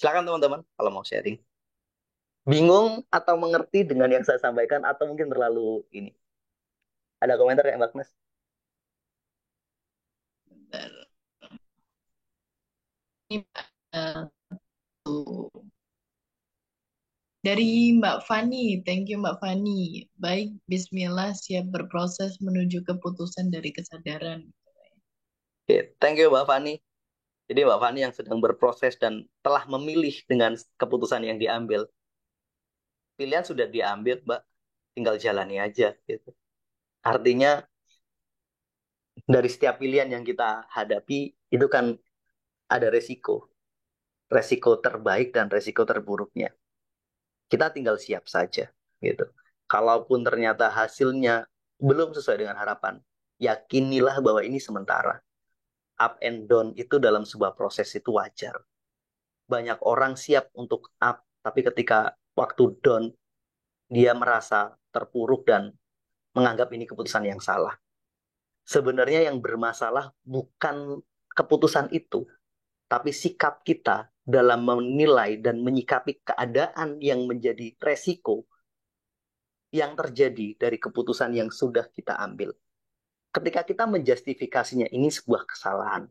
Silakan teman-teman kalau mau sharing. Bingung atau mengerti dengan yang saya sampaikan atau mungkin terlalu ini. Ada komentar kayak Mbak Agnes? Bentar. Ini tuh. Dari Mbak Fani, thank you Mbak Fani. Baik, Bismillah siap berproses menuju keputusan dari kesadaran. Oke, thank you Mbak Fani. Jadi Mbak Fani yang sedang berproses dan telah memilih dengan keputusan yang diambil. Pilihan sudah diambil, Mbak. Tinggal jalani aja. Gitu. Artinya dari setiap pilihan yang kita hadapi, itu kan ada resiko. Resiko terbaik dan resiko terburuknya. Kita tinggal siap saja. Gitu. Kalaupun ternyata hasilnya belum sesuai dengan harapan, yakinilah bahwa ini sementara. Up and down itu dalam sebuah proses itu wajar. Banyak orang siap untuk up, tapi ketika waktu down, dia merasa terpuruk dan menganggap ini keputusan yang salah. Sebenarnya yang bermasalah bukan keputusan itu, tapi sikap kita dalam menilai dan menyikapi keadaan yang menjadi resiko yang terjadi dari keputusan yang sudah kita ambil. Ketika kita menjustifikasinya ini sebuah kesalahan,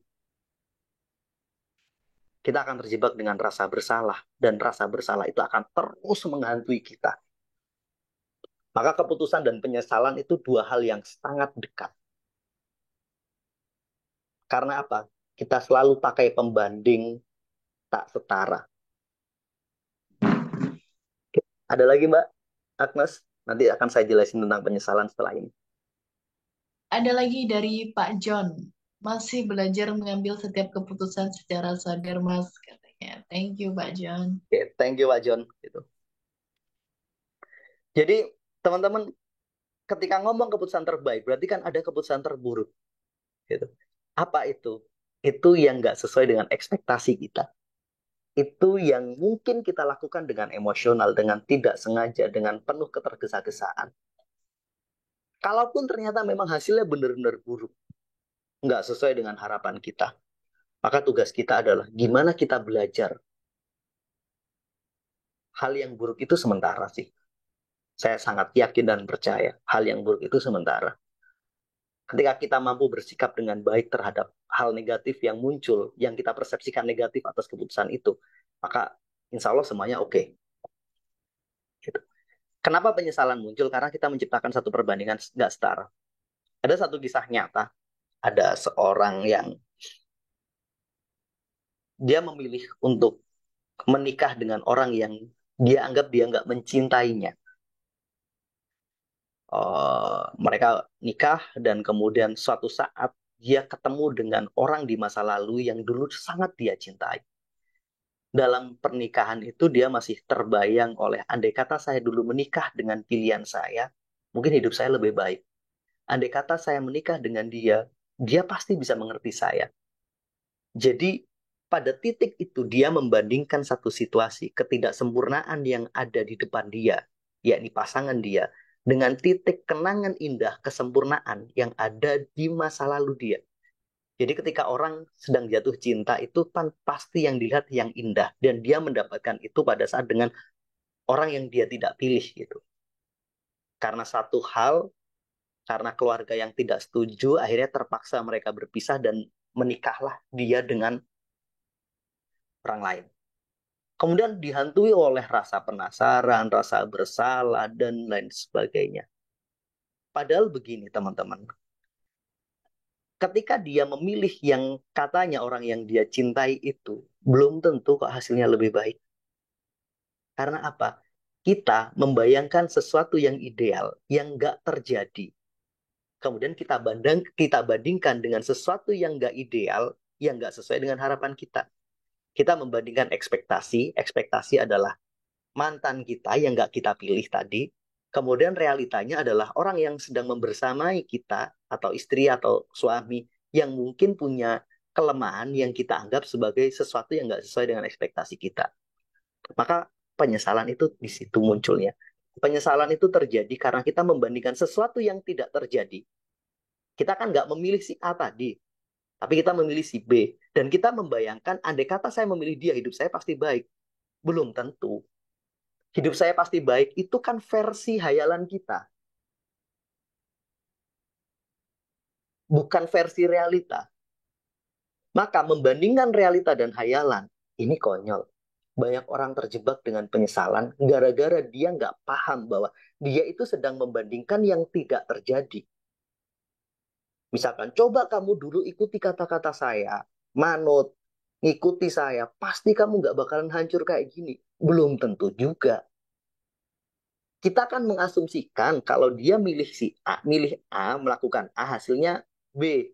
kita akan terjebak dengan rasa bersalah, dan rasa bersalah itu akan terus menghantui kita. Maka keputusan dan penyesalan itu 2 hal yang sangat dekat. Karena apa? Kita selalu pakai pembanding tak setara. Ada lagi Mbak Agnes? Nanti akan saya jelasin tentang penyesalan setelah ini. Ada lagi dari Pak John. Masih belajar mengambil setiap keputusan secara sadar, Mas, katanya. Thank you, Pak John. Oke, thank you Pak John. Gitu. Jadi teman-teman, ketika ngomong keputusan terbaik, berarti kan ada keputusan terburuk. Gitu. Apa itu? Itu yang nggak sesuai dengan ekspektasi kita. Itu yang mungkin kita lakukan dengan emosional, dengan tidak sengaja, dengan penuh ketergesa-gesaan. Kalaupun ternyata memang hasilnya benar-benar buruk, nggak sesuai dengan harapan kita, maka tugas kita adalah gimana kita belajar. Hal yang buruk itu sementara sih. Saya sangat yakin dan percaya hal yang buruk itu sementara. Ketika kita mampu bersikap dengan baik terhadap hal negatif yang muncul, yang kita persepsikan negatif atas keputusan itu, maka insya Allah semuanya oke. Gitu. Kenapa penyesalan muncul? Karena kita menciptakan satu perbandingan nggak setara. Ada satu kisah nyata. ada seorang yang dia memilih untuk menikah dengan orang yang dia anggap dia nggak mencintainya. Mereka nikah dan kemudian suatu saat dia ketemu dengan orang di masa lalu yang dulu sangat dia cintai. Dalam pernikahan itu dia masih terbayang oleh andai kata saya dulu menikah dengan pilihan saya, mungkin hidup saya lebih baik. Andai kata saya menikah dengan dia, dia pasti bisa mengerti saya. Jadi pada titik itu dia membandingkan satu situasi ketidaksempurnaan yang ada di depan dia, yakni pasangan dia, dengan titik kenangan indah kesempurnaan yang ada di masa lalu dia. Jadi ketika orang sedang jatuh cinta itu kan pasti yang dilihat yang indah dan dia mendapatkan itu pada saat dengan orang yang dia tidak pilih gitu. Karena satu hal, karena keluarga yang tidak setuju, akhirnya terpaksa mereka berpisah dan menikahlah dia dengan orang lain. Kemudian dihantui oleh rasa penasaran, rasa bersalah, dan lain sebagainya. Padahal begini teman-teman, ketika dia memilih yang katanya orang yang dia cintai itu, belum tentu kok hasilnya lebih baik. Karena apa? Kita membayangkan sesuatu yang ideal, yang nggak terjadi. Kemudian kita bandingkan dengan sesuatu yang nggak ideal, yang nggak sesuai dengan harapan kita. Kita membandingkan ekspektasi, ekspektasi adalah mantan kita yang nggak kita pilih tadi, kemudian realitanya adalah orang yang sedang membersamai kita, atau istri atau suami, yang mungkin punya kelemahan yang kita anggap sebagai sesuatu yang nggak sesuai dengan ekspektasi kita. Maka penyesalan itu di situ munculnya. Penyesalan itu terjadi karena kita membandingkan sesuatu yang tidak terjadi. Kita kan nggak memilih si A tadi, tapi kita memilih si B. Dan kita membayangkan, andai kata saya memilih dia, hidup saya pasti baik. Belum tentu. Hidup saya pasti baik, itu kan versi hayalan kita, bukan versi realita. Maka membandingkan realita dan hayalan, ini konyol. Banyak orang terjebak dengan penyesalan gara-gara dia nggak paham bahwa dia itu sedang membandingkan yang tidak terjadi. Misalkan, coba kamu dulu ikuti kata-kata saya, manut, ngikuti saya, pasti kamu nggak bakalan hancur kayak gini. Belum tentu juga. Kita kan mengasumsikan kalau dia milih A, melakukan A, hasilnya B.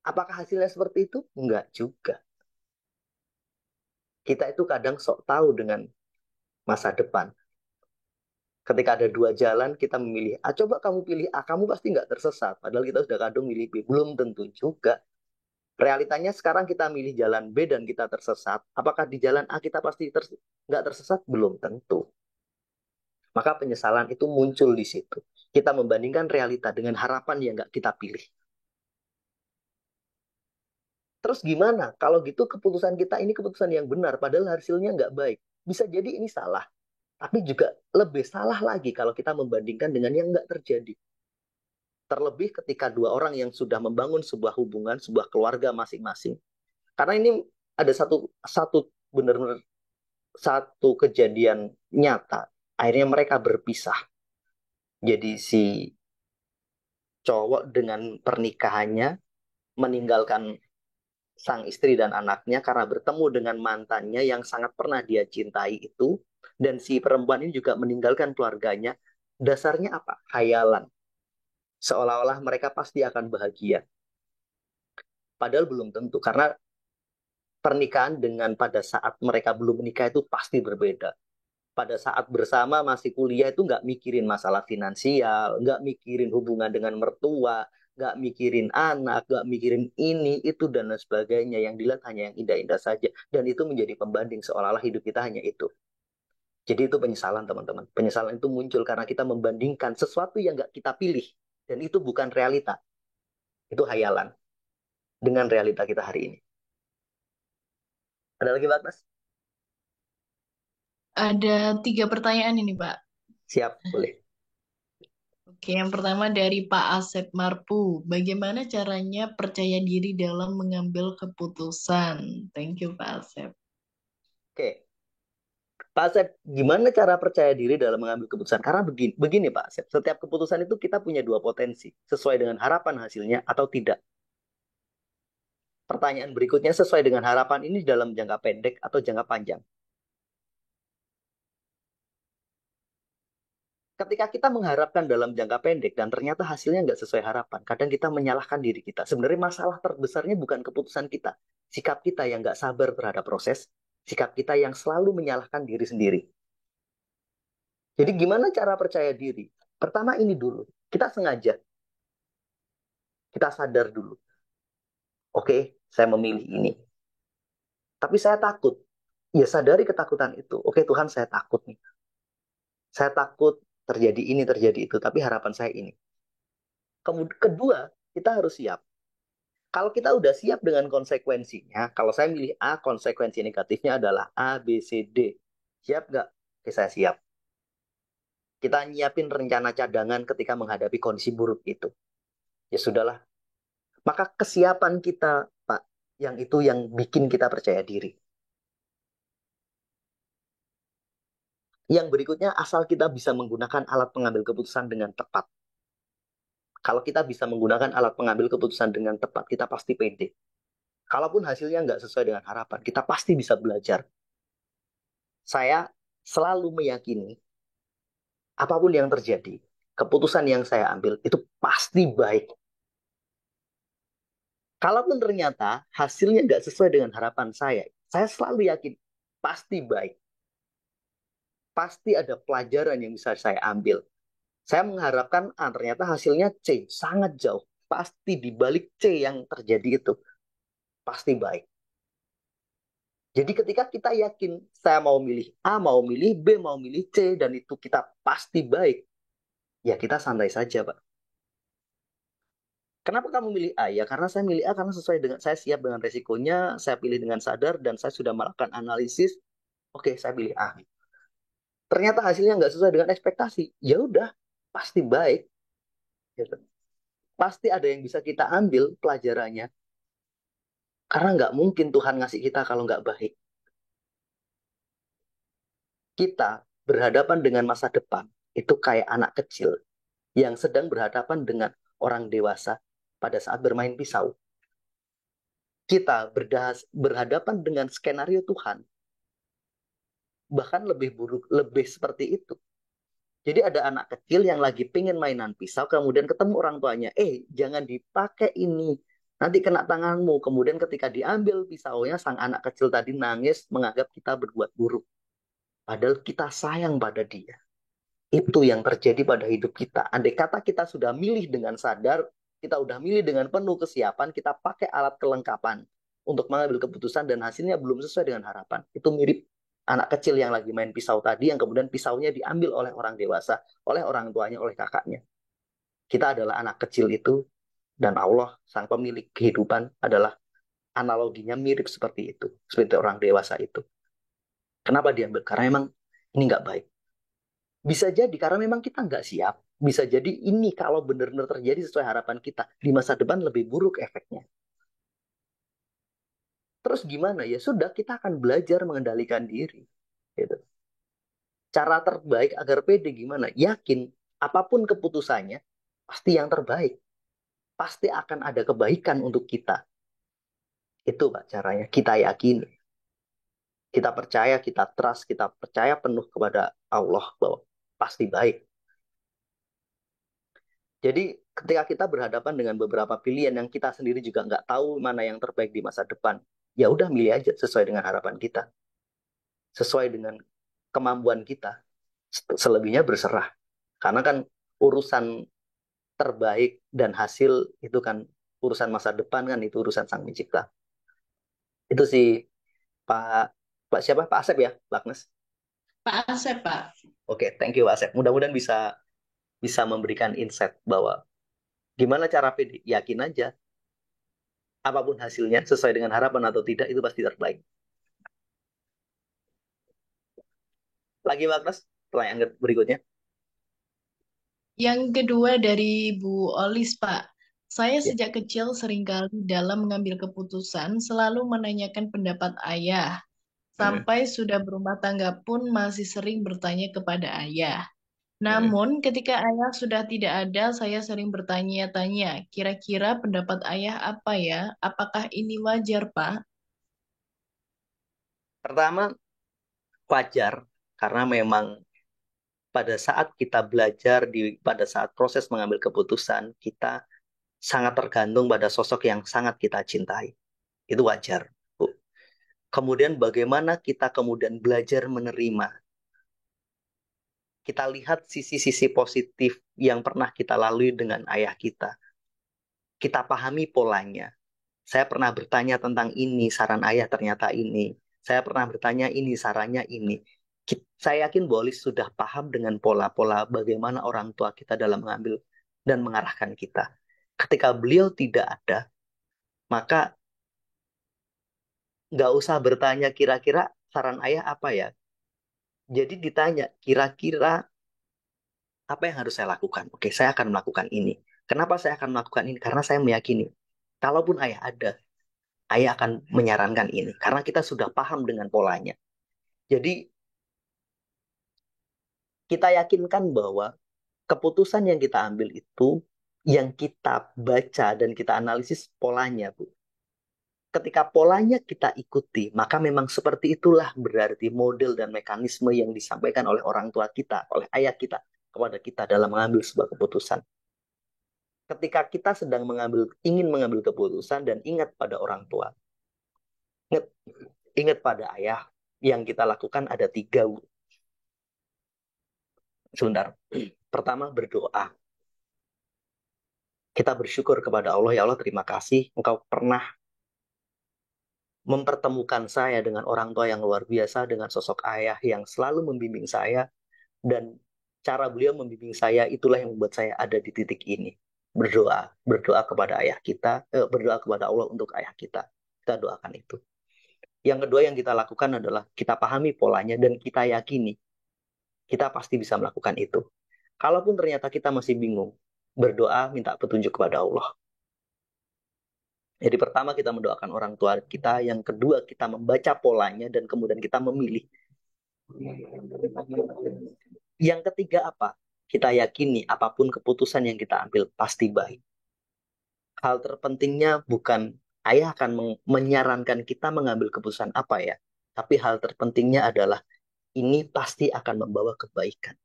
Apakah hasilnya seperti itu? Enggak juga. Kita itu kadang sok tahu dengan masa depan. Ketika ada dua jalan, kita memilih A. Coba kamu pilih A, kamu pasti nggak tersesat. Padahal kita sudah kadung milih B. Belum tentu juga. Realitanya sekarang kita milih jalan B dan kita tersesat. Apakah di jalan A kita pasti nggak tersesat? Belum tentu. Maka penyesalan itu muncul di situ. Kita membandingkan realita dengan harapan yang nggak kita pilih. Terus gimana? Kalau gitu keputusan kita ini keputusan yang benar, padahal hasilnya nggak baik. Bisa jadi ini salah. Tapi juga lebih salah lagi kalau kita membandingkan dengan yang nggak terjadi. Terlebih ketika dua orang yang sudah membangun sebuah hubungan, sebuah keluarga masing-masing. Karena ini ada satu benar-benar satu kejadian nyata. Akhirnya mereka berpisah. Jadi si cowok dengan pernikahannya meninggalkan sang istri dan anaknya karena bertemu dengan mantannya yang sangat pernah dia cintai itu. Dan si perempuan ini juga meninggalkan keluarganya. Dasarnya apa? Hayalan. Seolah-olah mereka pasti akan bahagia. Padahal belum tentu. Karena pernikahan dengan pada saat mereka belum menikah itu pasti berbeda. Pada saat bersama masih kuliah itu nggak mikirin masalah finansial, nggak mikirin hubungan dengan mertua, nggak mikirin anak, nggak mikirin ini, itu, dan lain sebagainya. Yang dilihat hanya yang indah-indah saja. Dan itu menjadi pembanding seolah-olah hidup kita hanya itu. Jadi itu penyesalan teman-teman. Penyesalan itu muncul karena kita membandingkan sesuatu yang nggak kita pilih. Dan itu bukan realita. Itu hayalan dengan realita kita hari ini. Ada lagi Mbak Mas? Ada 3 pertanyaan ini, Pak. Siap, boleh. Oke, yang pertama dari Pak Asep Marpu. Bagaimana caranya percaya diri dalam mengambil keputusan? Thank you, Pak Asep. Oke. Pak Asep, gimana cara percaya diri dalam mengambil keputusan? Karena begini, begini Pak Asep, setiap keputusan itu kita punya dua potensi, sesuai dengan harapan hasilnya atau tidak. Pertanyaan berikutnya, sesuai dengan harapan ini dalam jangka pendek atau jangka panjang? Ketika kita mengharapkan dalam jangka pendek dan ternyata hasilnya nggak sesuai harapan, kadang kita menyalahkan diri kita. Sebenarnya masalah terbesarnya bukan keputusan kita, sikap kita yang nggak sabar terhadap proses, sikap kita yang selalu menyalahkan diri sendiri. Jadi gimana cara percaya diri? Pertama ini dulu, kita sengaja, kita sadar dulu. Oke, saya memilih ini. Tapi saya takut. Ya sadari ketakutan itu. Oke Tuhan, saya takut nih. Saya takut terjadi ini, terjadi itu. Tapi harapan saya ini. Kemudian kedua, kita harus siap. Kalau kita udah siap dengan konsekuensinya, kalau saya milih A, konsekuensi negatifnya adalah A, B, C, D. Siap nggak? Oke, saya siap. Kita nyiapin rencana cadangan ketika menghadapi kondisi buruk itu. Ya sudahlah. Maka kesiapan kita, Pak, yang itu yang bikin kita percaya diri. Yang berikutnya, asal kita bisa menggunakan alat pengambil keputusan dengan tepat. Kalau kita bisa menggunakan alat pengambil keputusan dengan tepat, kita pasti pede. Kalaupun hasilnya nggak sesuai dengan harapan, kita pasti bisa belajar. Saya selalu meyakini, apapun yang terjadi, keputusan yang saya ambil itu pasti baik. Kalaupun ternyata hasilnya nggak sesuai dengan harapan saya selalu yakin, pasti baik. Pasti ada pelajaran yang bisa saya ambil. Saya mengharapkan ternyata hasilnya C, sangat jauh. Pasti di balik C yang terjadi itu, pasti baik. Jadi ketika kita yakin saya mau milih A, mau milih B, mau milih C, dan itu kita pasti baik, ya kita santai saja, Pak. Kenapa kamu milih A? Ya karena saya milih A karena sesuai dengan saya siap dengan resikonya, saya pilih dengan sadar, dan saya sudah melakukan analisis. Oke, saya pilih A. Ternyata hasilnya nggak sesuai dengan ekspektasi. Ya udah, pasti baik. Gitu. Pasti ada yang bisa kita ambil pelajarannya. Karena nggak mungkin Tuhan ngasih kita kalau nggak baik. Kita berhadapan dengan masa depan itu kayak anak kecil yang sedang berhadapan dengan orang dewasa pada saat bermain pisau. Kita berhadapan dengan skenario Tuhan, bahkan lebih buruk, lebih seperti itu. Jadi ada anak kecil yang lagi pengen mainan pisau, kemudian ketemu orang tuanya, jangan dipakai ini, nanti kena tanganmu. Kemudian ketika diambil pisaunya, sang anak kecil tadi nangis, menganggap kita berbuat buruk. Padahal kita sayang pada dia. Itu yang terjadi pada hidup kita. Andai kata kita sudah milih dengan sadar, kita sudah milih dengan penuh kesiapan, kita pakai alat kelengkapan untuk mengambil keputusan dan hasilnya belum sesuai dengan harapan. Itu mirip anak kecil yang lagi main pisau tadi, yang kemudian pisaunya diambil oleh orang dewasa, oleh orang tuanya, oleh kakaknya. Kita adalah anak kecil itu, dan Allah, sang pemilik kehidupan, adalah analoginya mirip seperti itu, seperti orang dewasa itu. Kenapa diambil? Karena memang ini nggak baik. Bisa jadi karena memang kita nggak siap. Bisa jadi ini kalau benar-benar terjadi sesuai harapan kita, di masa depan lebih buruk efeknya. Terus gimana? Ya sudah, kita akan belajar mengendalikan diri. Gitu. Cara terbaik agar pede gimana? Yakin apapun keputusannya, pasti yang terbaik. Pasti akan ada kebaikan untuk kita. Itu Pak caranya. Kita yakin. Kita percaya, kita trust, kita percaya penuh kepada Allah bahwa pasti baik. Jadi ketika kita berhadapan dengan beberapa pilihan yang kita sendiri juga nggak tahu mana yang terbaik di masa depan, ya udah milih aja sesuai dengan harapan kita, sesuai dengan kemampuan kita. Selebihnya berserah. Karena kan urusan terbaik dan hasil itu kan urusan masa depan kan itu urusan Sang Pencipta. Itu sih Pak Pak siapa? Pak Asep ya, Pak Agnes. Pak Asep, Pak. Oke, thank you Pak Asep. Mudah-mudahan bisa bisa memberikan insight bahwa gimana cara pede, yakin aja apapun hasilnya sesuai dengan harapan atau tidak itu pasti terbaik. Lagi Mbak Agnes, pertanyaan berikutnya. Yang kedua dari Bu Olis, Pak. Saya Ya. sejak kecil seringkali dalam mengambil keputusan selalu menanyakan pendapat ayah. Hmm. Sampai sudah berumah tangga pun masih sering bertanya kepada ayah. Mm. Namun, ketika ayah sudah tidak ada, saya sering bertanya-tanya, kira-kira pendapat ayah apa ya? Apakah ini wajar, Pak? Pertama, wajar karena memang pada saat kita belajar pada saat proses mengambil keputusan, kita sangat tergantung pada sosok yang sangat kita cintai. Itu wajar, Bu. Kemudian bagaimana kita kemudian belajar menerima. Kita lihat sisi-sisi positif yang pernah kita lalui dengan ayah kita. Kita pahami polanya. Saya pernah bertanya tentang ini, saran ayah ternyata ini. Saya pernah bertanya ini, sarannya ini. Saya yakin Bolis sudah paham dengan pola-pola bagaimana orang tua kita dalam mengambil dan mengarahkan kita. Ketika beliau tidak ada, maka nggak usah bertanya kira-kira saran ayah apa ya. Jadi ditanya kira-kira apa yang harus saya lakukan. Oke, saya akan melakukan ini. Kenapa saya akan melakukan ini? Karena saya meyakini, kalaupun ayah ada, ayah akan menyarankan ini. Karena kita sudah paham dengan polanya. Jadi kita yakinkan bahwa keputusan yang kita ambil itu yang kita baca dan kita analisis polanya, Bu. Ketika polanya kita ikuti, maka memang seperti itulah berarti model dan mekanisme yang disampaikan oleh orang tua kita, oleh ayah kita kepada kita dalam mengambil sebuah keputusan. Ketika kita sedang ingin mengambil keputusan dan ingat pada orang tua, ingat, ingat pada ayah, yang kita lakukan ada tiga, Bu. Sebentar. Pertama, berdoa. Kita bersyukur kepada Allah, ya Allah terima kasih Engkau pernah mempertemukan saya dengan orang tua yang luar biasa, dengan sosok ayah yang selalu membimbing saya, dan cara beliau membimbing saya itulah yang membuat saya ada di titik ini. Berdoa, berdoa kepada ayah kita, berdoa kepada Allah untuk ayah kita. Kita doakan itu. Yang kedua yang kita lakukan adalah kita pahami polanya dan kita yakini kita pasti bisa melakukan itu. Kalaupun ternyata kita masih bingung, berdoa minta petunjuk kepada Allah. Jadi pertama kita mendoakan orang tua kita, yang kedua kita membaca polanya dan kemudian kita memilih. Yang ketiga apa? Kita yakini apapun keputusan yang kita ambil pasti baik. Hal terpentingnya bukan ayah akan menyarankan kita mengambil keputusan apa ya, tapi hal terpentingnya adalah ini pasti akan membawa kebaikan.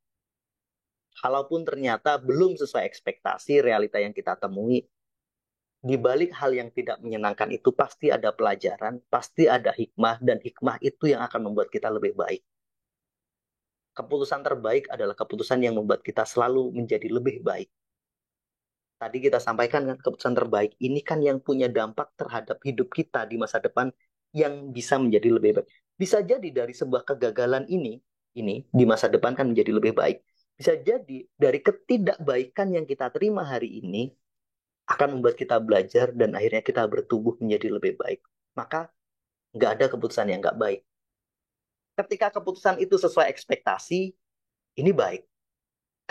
Kalaupun ternyata belum sesuai ekspektasi realita yang kita temui, di balik hal yang tidak menyenangkan itu pasti ada pelajaran, pasti ada hikmah, dan hikmah itu yang akan membuat kita lebih baik. Keputusan terbaik adalah keputusan yang membuat kita selalu menjadi lebih baik. Tadi kita sampaikan kan keputusan terbaik ini kan yang punya dampak terhadap hidup kita di masa depan yang bisa menjadi lebih baik. Bisa jadi dari sebuah kegagalan ini di masa depan kan menjadi lebih baik. Bisa jadi dari ketidakbaikan yang kita terima hari ini akan membuat kita belajar dan akhirnya kita bertumbuh menjadi lebih baik. Maka nggak ada keputusan yang nggak baik. Ketika keputusan itu sesuai ekspektasi, ini baik.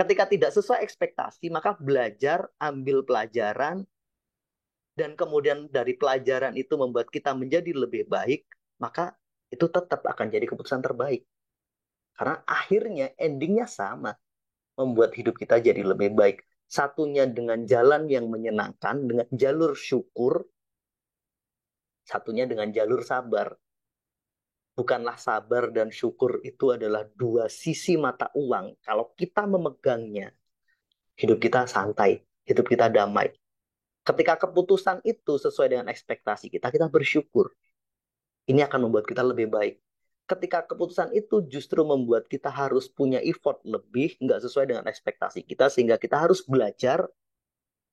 Ketika tidak sesuai ekspektasi, maka belajar, ambil pelajaran, dan kemudian dari pelajaran itu membuat kita menjadi lebih baik, maka itu tetap akan jadi keputusan terbaik. Karena akhirnya endingnya sama, membuat hidup kita jadi lebih baik. Satunya dengan jalan yang menyenangkan, dengan jalur syukur, satunya dengan jalur sabar. Bukanlah sabar dan syukur itu adalah dua sisi mata uang. Kalau kita memegangnya, hidup kita santai, hidup kita damai. Ketika keputusan itu sesuai dengan ekspektasi kita, kita bersyukur. Ini akan membuat kita lebih baik. Ketika keputusan itu justru membuat kita harus punya effort lebih, nggak sesuai dengan ekspektasi kita, sehingga kita harus belajar,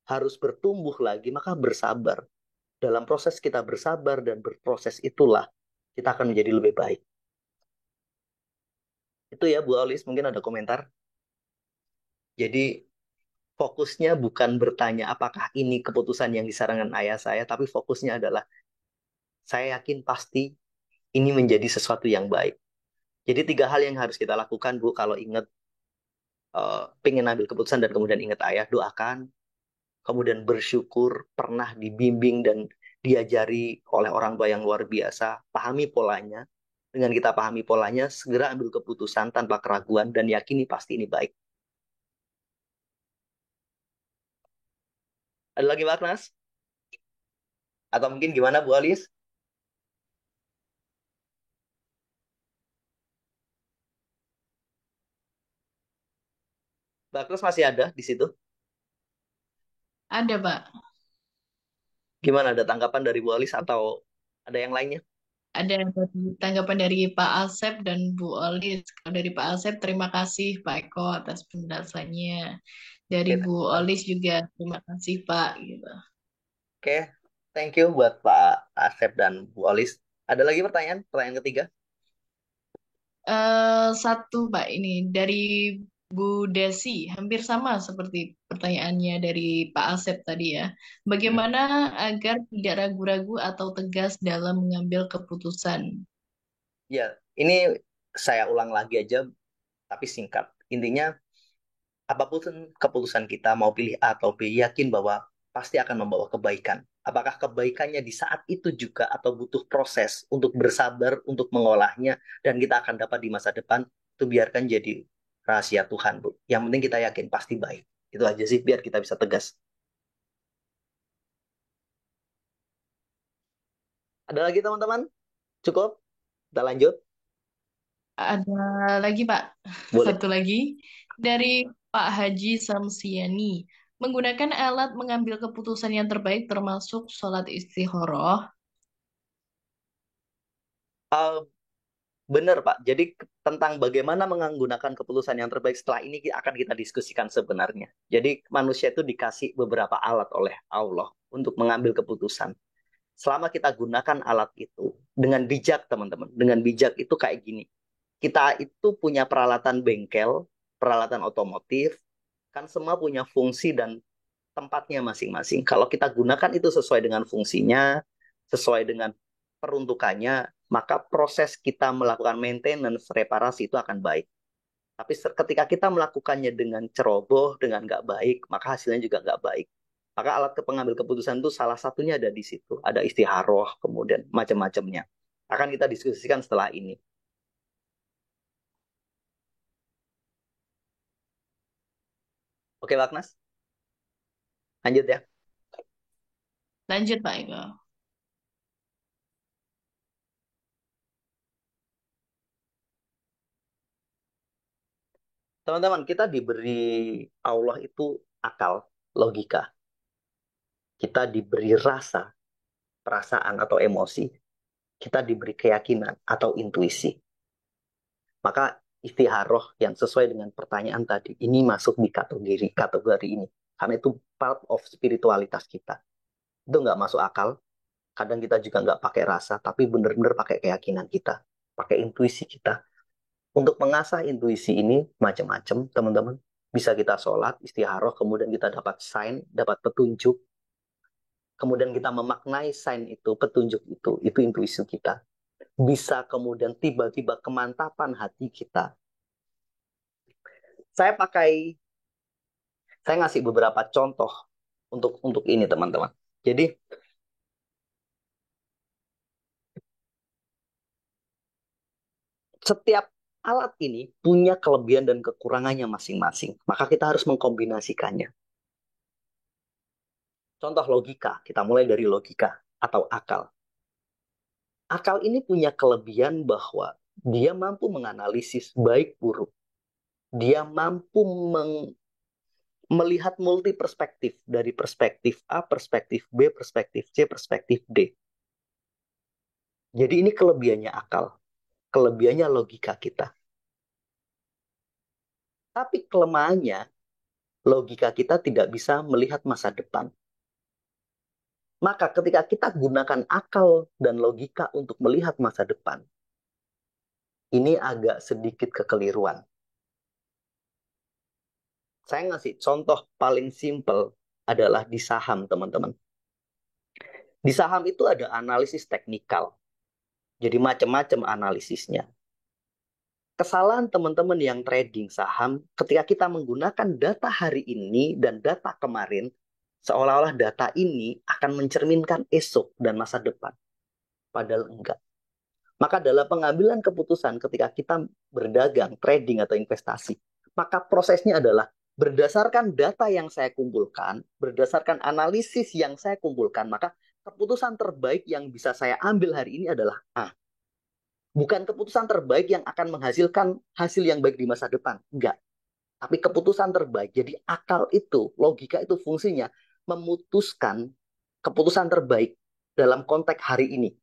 harus bertumbuh lagi, maka bersabar. Dalam proses kita bersabar dan berproses itulah, kita akan menjadi lebih baik. Itu ya Bu Aulis, mungkin ada komentar. Jadi fokusnya bukan bertanya apakah ini keputusan yang disarankan ayah saya, tapi fokusnya adalah saya yakin pasti ini menjadi sesuatu yang baik. Jadi tiga hal yang harus kita lakukan, Bu, kalau ingat pengen ambil keputusan dan kemudian ingat ayah, doakan, kemudian bersyukur pernah dibimbing dan diajari oleh orang tua yang luar biasa, pahami polanya. Dengan kita pahami polanya, segera ambil keputusan tanpa keraguan dan yakini pasti ini baik. Ada lagi Mbak Agnes? Atau mungkin gimana Bu Alis? Mbak Agnes masih ada di situ? Ada, Pak. Gimana, ada tanggapan dari Bu Alis atau ada yang lainnya? Ada tanggapan dari Pak Asep dan Bu Olis. Kalau dari Pak Asep, terima kasih Pak Eko atas penjelasannya. Dari Oke, Bu Olis juga terima kasih Pak. Gitu. oke, thank you buat Pak Asep dan Bu Alis. Ada lagi pertanyaan? Pertanyaan ketiga? Satu Pak ini dari Bu Desi, hampir sama seperti pertanyaannya dari Pak Asep tadi ya. Hmm. Bagaimana agar tidak ragu-ragu atau tegas dalam mengambil keputusan? Ya, ini saya ulang lagi aja, tapi singkat. Intinya, apapun keputusan kita, mau pilih A atau B, yakin bahwa pasti akan membawa kebaikan. Apakah kebaikannya di saat itu juga atau butuh proses untuk bersabar, untuk mengolahnya, dan kita akan dapat di masa depan, itu biarkan jadi rahasia Tuhan, Bu. Yang penting kita yakin pasti baik. Itu aja sih, biar kita bisa tegas. Ada lagi teman-teman? Cukup? Kita lanjut? Ada lagi Pak, Boleh. satu lagi dari Pak Haji Samsiani. Menggunakan alat mengambil keputusan yang terbaik termasuk sholat istikharah. Uh, Benar, Pak. Jadi tentang bagaimana menggunakan keputusan yang terbaik setelah ini akan kita diskusikan sebenarnya. Jadi manusia itu dikasih beberapa alat oleh Allah untuk mengambil keputusan. Selama kita gunakan alat itu dengan bijak, teman-teman. Dengan bijak itu kayak gini. Kita itu punya peralatan bengkel, peralatan otomotif, kan semua punya fungsi dan tempatnya masing-masing. Kalau kita gunakan itu sesuai dengan fungsinya, sesuai dengan peruntukannya, maka proses kita melakukan maintenance, reparasi itu akan baik. Tapi ketika kita melakukannya dengan ceroboh, dengan nggak baik, maka hasilnya juga nggak baik. Maka alat pengambil keputusan itu salah satunya ada di situ. Ada istiharoh, kemudian macam-macamnya. Akan kita diskusikan setelah ini. Oke, Bagnas? Lanjut ya. Lanjut Pak Eko. Teman-teman, kita diberi Allah itu akal, logika. Kita diberi rasa, perasaan atau emosi, kita diberi keyakinan atau intuisi. Maka istiharoh yang sesuai dengan pertanyaan tadi, ini masuk di kategori ini. Karena itu part of spiritualitas kita. Itu nggak masuk akal. Kadang kita juga nggak pakai rasa, tapi benar-benar pakai keyakinan kita. Pakai intuisi kita. Untuk mengasah intuisi ini macam-macam, teman-teman. Bisa kita sholat, istiharoh, kemudian kita dapat sign, dapat petunjuk, kemudian kita memaknai sign itu, petunjuk itu intuisi kita. Bisa kemudian tiba-tiba kemantapan hati kita. Saya pakai, saya ngasih beberapa contoh untuk ini teman-teman. Jadi setiap alat ini punya kelebihan dan kekurangannya masing-masing. Maka kita harus mengkombinasikannya. Contoh logika, kita mulai dari logika atau akal. Akal ini punya kelebihan bahwa dia mampu menganalisis baik buruk. Dia mampu melihat multi perspektif dari perspektif A, perspektif B, perspektif C, perspektif D. Jadi ini kelebihannya akal, kelebihannya logika kita. Tapi kelemahannya, logika kita tidak bisa melihat masa depan. Maka ketika kita gunakan akal dan logika untuk melihat masa depan, ini agak sedikit kekeliruan. Saya ngasih contoh paling simple adalah di saham, teman-teman. Di saham itu ada analisis teknikal. Jadi macam-macam analisisnya. Kesalahan teman-teman yang trading saham, ketika kita menggunakan data hari ini dan data kemarin, seolah-olah data ini akan mencerminkan esok dan masa depan. Padahal enggak. Maka dalam pengambilan keputusan ketika kita berdagang, trading, atau investasi, maka prosesnya adalah Berdasarkan data yang saya kumpulkan, berdasarkan analisis yang saya kumpulkan, maka keputusan terbaik yang bisa saya ambil hari ini adalah A. Bukan keputusan terbaik yang akan menghasilkan hasil yang baik di masa depan. Enggak. Tapi keputusan terbaik. Jadi akal itu, logika itu fungsinya memutuskan keputusan terbaik dalam konteks hari ini.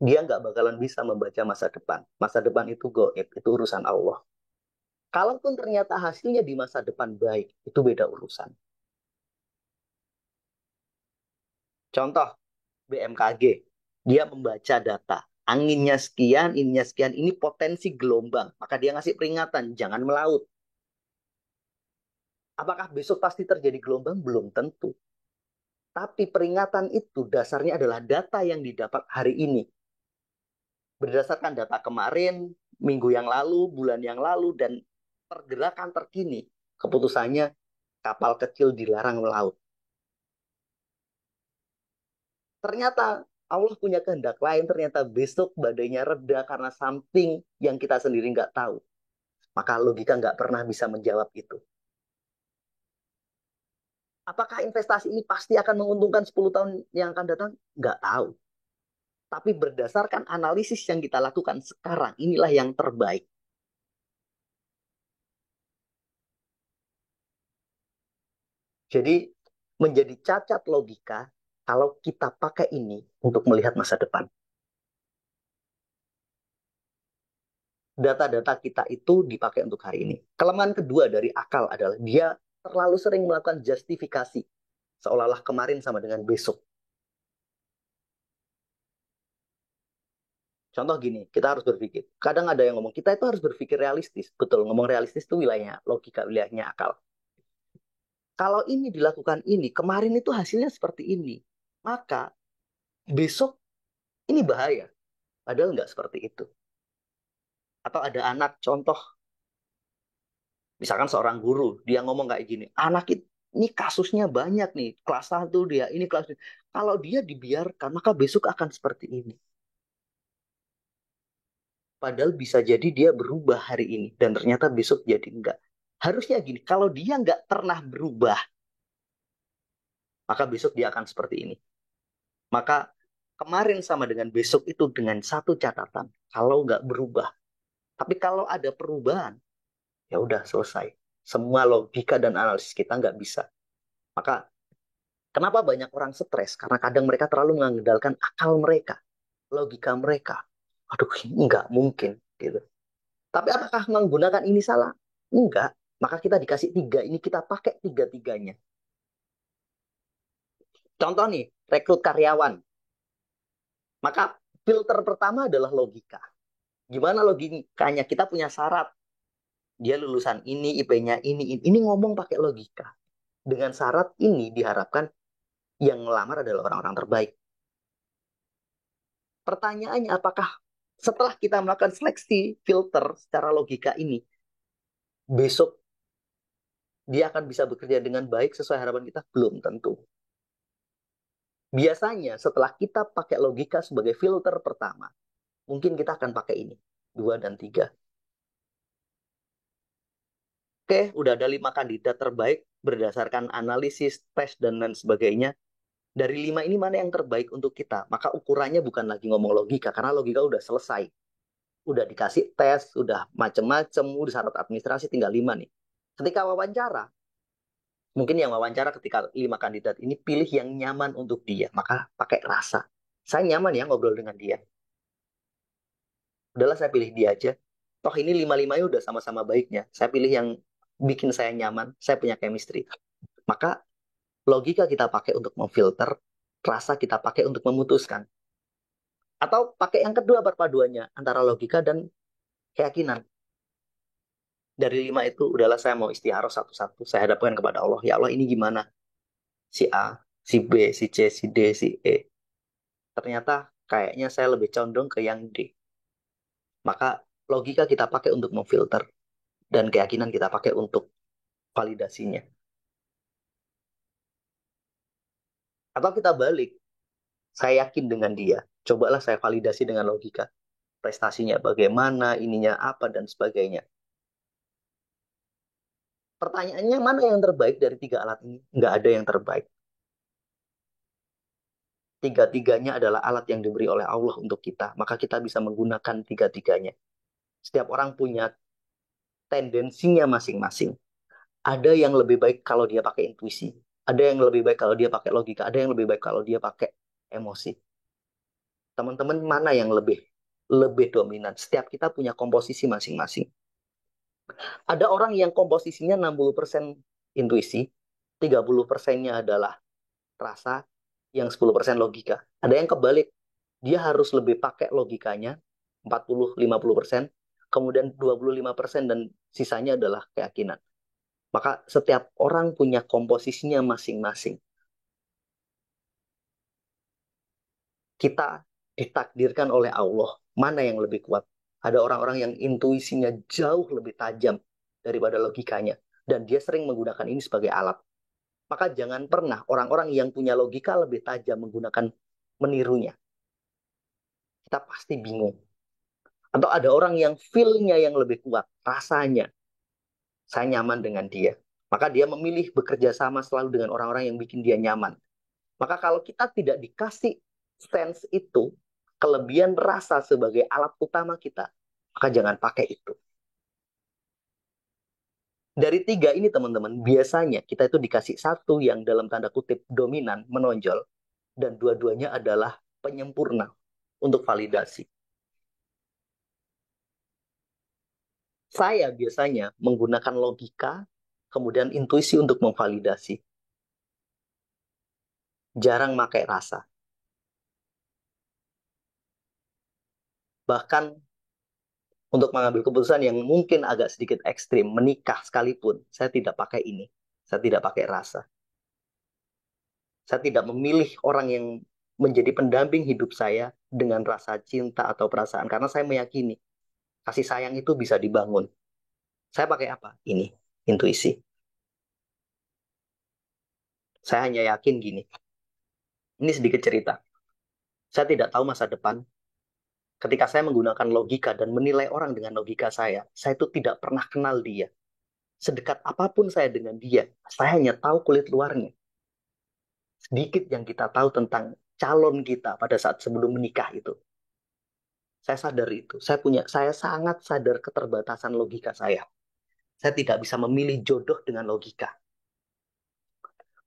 Dia nggak bakalan bisa membaca masa depan. Masa depan itu goib, itu urusan Allah. Kalaupun ternyata hasilnya di masa depan baik, itu beda urusan. Contoh, BMKG, dia membaca data. Anginnya sekian, ininya sekian, ini potensi gelombang. Maka dia ngasih peringatan, jangan melaut. Apakah besok pasti terjadi gelombang? Belum tentu. Tapi peringatan itu dasarnya adalah data yang didapat hari ini. Berdasarkan data kemarin, minggu yang lalu, bulan yang lalu, dan pergerakan terkini, keputusannya kapal kecil dilarang melaut. Ternyata Allah punya kehendak lain, ternyata besok badainya reda karena something yang kita sendiri nggak tahu. Maka logika nggak pernah bisa menjawab itu. Apakah investasi ini pasti akan menguntungkan 10 tahun yang akan datang? Nggak tahu. Tapi berdasarkan analisis yang kita lakukan sekarang, inilah yang terbaik. Jadi menjadi cacat logika kalau kita pakai ini untuk melihat masa depan. Data-data kita itu dipakai untuk hari ini. Kelemahan kedua dari akal adalah dia terlalu sering melakukan justifikasi. Seolah-olah kemarin sama dengan besok. Contoh gini, kita harus berpikir. Kadang ada yang ngomong, kita itu harus berpikir realistis. Betul, ngomong realistis itu wilayahnya logika, wilayahnya akal. Kalau ini dilakukan ini, kemarin itu hasilnya seperti ini. Maka besok ini bahaya. Padahal nggak seperti itu. Atau ada anak, contoh, misalkan seorang guru, dia ngomong kayak gini, anak ini kasusnya banyak nih, kelas 1 dia, ini kelas ini. Kalau dia dibiarkan, maka besok akan seperti ini. Padahal bisa jadi dia berubah hari ini, dan ternyata besok jadi enggak. Harusnya gini, kalau dia nggak pernah berubah, maka besok dia akan seperti ini. Maka kemarin sama dengan besok itu dengan satu catatan, kalau nggak berubah. Tapi kalau ada perubahan, ya udah selesai. Semua logika dan analisis kita nggak bisa. Maka kenapa banyak orang stres? Karena kadang mereka terlalu mengandalkan akal mereka, logika mereka. Aduh, ini nggak mungkin gitu. Tapi apakah menggunakan ini salah? Enggak. Maka kita dikasih tiga, ini kita pakai tiga-tiganya. Contoh nih, rekrut karyawan. Maka filter pertama adalah logika. Gimana logikanya? Kita punya syarat. Dia lulusan ini, IP-nya ini, ini. Ini ngomong pakai logika. Dengan syarat ini diharapkan yang melamar adalah orang-orang terbaik. Pertanyaannya apakah setelah kita melakukan seleksi filter secara logika ini, besok dia akan bisa bekerja dengan baik sesuai harapan kita? Belum tentu. Biasanya setelah kita pakai logika sebagai filter pertama, mungkin kita akan pakai ini, 2 dan 3. Oke, udah ada 5 kandidat terbaik berdasarkan analisis, tes, dan lain sebagainya. Dari 5 ini mana yang terbaik untuk kita? Maka ukurannya bukan lagi ngomong logika, karena logika udah selesai. Udah dikasih tes, udah macem-macem, udah syarat administrasi, tinggal 5 nih. Ketika wawancara, mungkin yang wawancara ketika 5 kandidat ini pilih yang nyaman untuk dia, maka pakai rasa. Saya nyaman ya ngobrol dengan dia. Udahlah saya pilih dia aja. Toh ini 5-5-nya udah sama-sama baiknya. Saya pilih yang bikin saya nyaman, saya punya chemistry. Maka logika kita pakai untuk memfilter, rasa kita pakai untuk memutuskan. Atau pakai yang kedua perpaduannya, antara logika dan keyakinan. Dari 5 itu, udahlah saya mau istiharoh satu-satu. Saya hadapkan kepada Allah. Ya Allah, ini gimana? Si A, si B, si C, si D, si E. Ternyata kayaknya saya lebih condong ke yang D. Maka logika kita pakai untuk memfilter. Dan keyakinan kita pakai untuk validasinya. Atau kita balik. Saya yakin dengan dia. Cobalah saya validasi dengan logika. Prestasinya bagaimana, ininya apa, dan sebagainya. Pertanyaannya mana yang terbaik dari tiga alat ini? Nggak ada yang terbaik. Tiga-tiganya adalah alat yang diberi oleh Allah untuk kita. Maka kita bisa menggunakan tiga-tiganya. Setiap orang punya tendensinya masing-masing. Ada yang lebih baik kalau dia pakai intuisi. Ada yang lebih baik kalau dia pakai logika. Ada yang lebih baik kalau dia pakai emosi. Teman-teman, mana yang lebih lebih dominan? Setiap kita punya komposisi masing-masing. Ada orang yang komposisinya 60% intuisi, 30%-nya adalah rasa, yang 10% logika. Ada yang kebalik, dia harus lebih pakai logikanya, 40-50%, kemudian 25% dan sisanya adalah keyakinan. Maka setiap orang punya komposisinya masing-masing. Kita ditakdirkan oleh Allah, mana yang lebih kuat. Ada orang-orang yang intuisinya jauh lebih tajam daripada logikanya. Dan dia sering menggunakan ini sebagai alat. Maka jangan pernah orang-orang yang punya logika lebih tajam menggunakan menirunya. Kita pasti bingung. Atau ada orang yang feel-nya yang lebih kuat, rasanya. Saya nyaman dengan dia. Maka dia memilih bekerja sama selalu dengan orang-orang yang bikin dia nyaman. Maka kalau kita tidak dikasih sense itu, kelebihan rasa sebagai alat utama kita, maka jangan pakai itu. Dari tiga ini teman-teman, biasanya kita itu dikasih satu yang dalam tanda kutip dominan, menonjol, dan dua-duanya adalah penyempurna untuk validasi. Saya biasanya menggunakan logika, kemudian intuisi untuk memvalidasi. Jarang pakai rasa. Bahkan untuk mengambil keputusan yang mungkin agak sedikit ekstrim, menikah sekalipun, saya tidak pakai ini. Saya tidak pakai rasa. Saya tidak memilih orang yang menjadi pendamping hidup saya dengan rasa cinta atau perasaan. Karena saya meyakini kasih sayang itu bisa dibangun. Saya pakai apa? Ini, intuisi. Saya hanya yakin gini. Ini sedikit cerita. Saya tidak tahu masa depan. Ketika saya menggunakan logika dan menilai orang dengan logika saya itu tidak pernah kenal dia. Sedekat apapun saya dengan dia, saya hanya tahu kulit luarnya. Sedikit yang kita tahu tentang calon kita pada saat sebelum menikah itu. Saya sadar itu. Saya sangat sadar keterbatasan logika saya. Saya tidak bisa memilih jodoh dengan logika.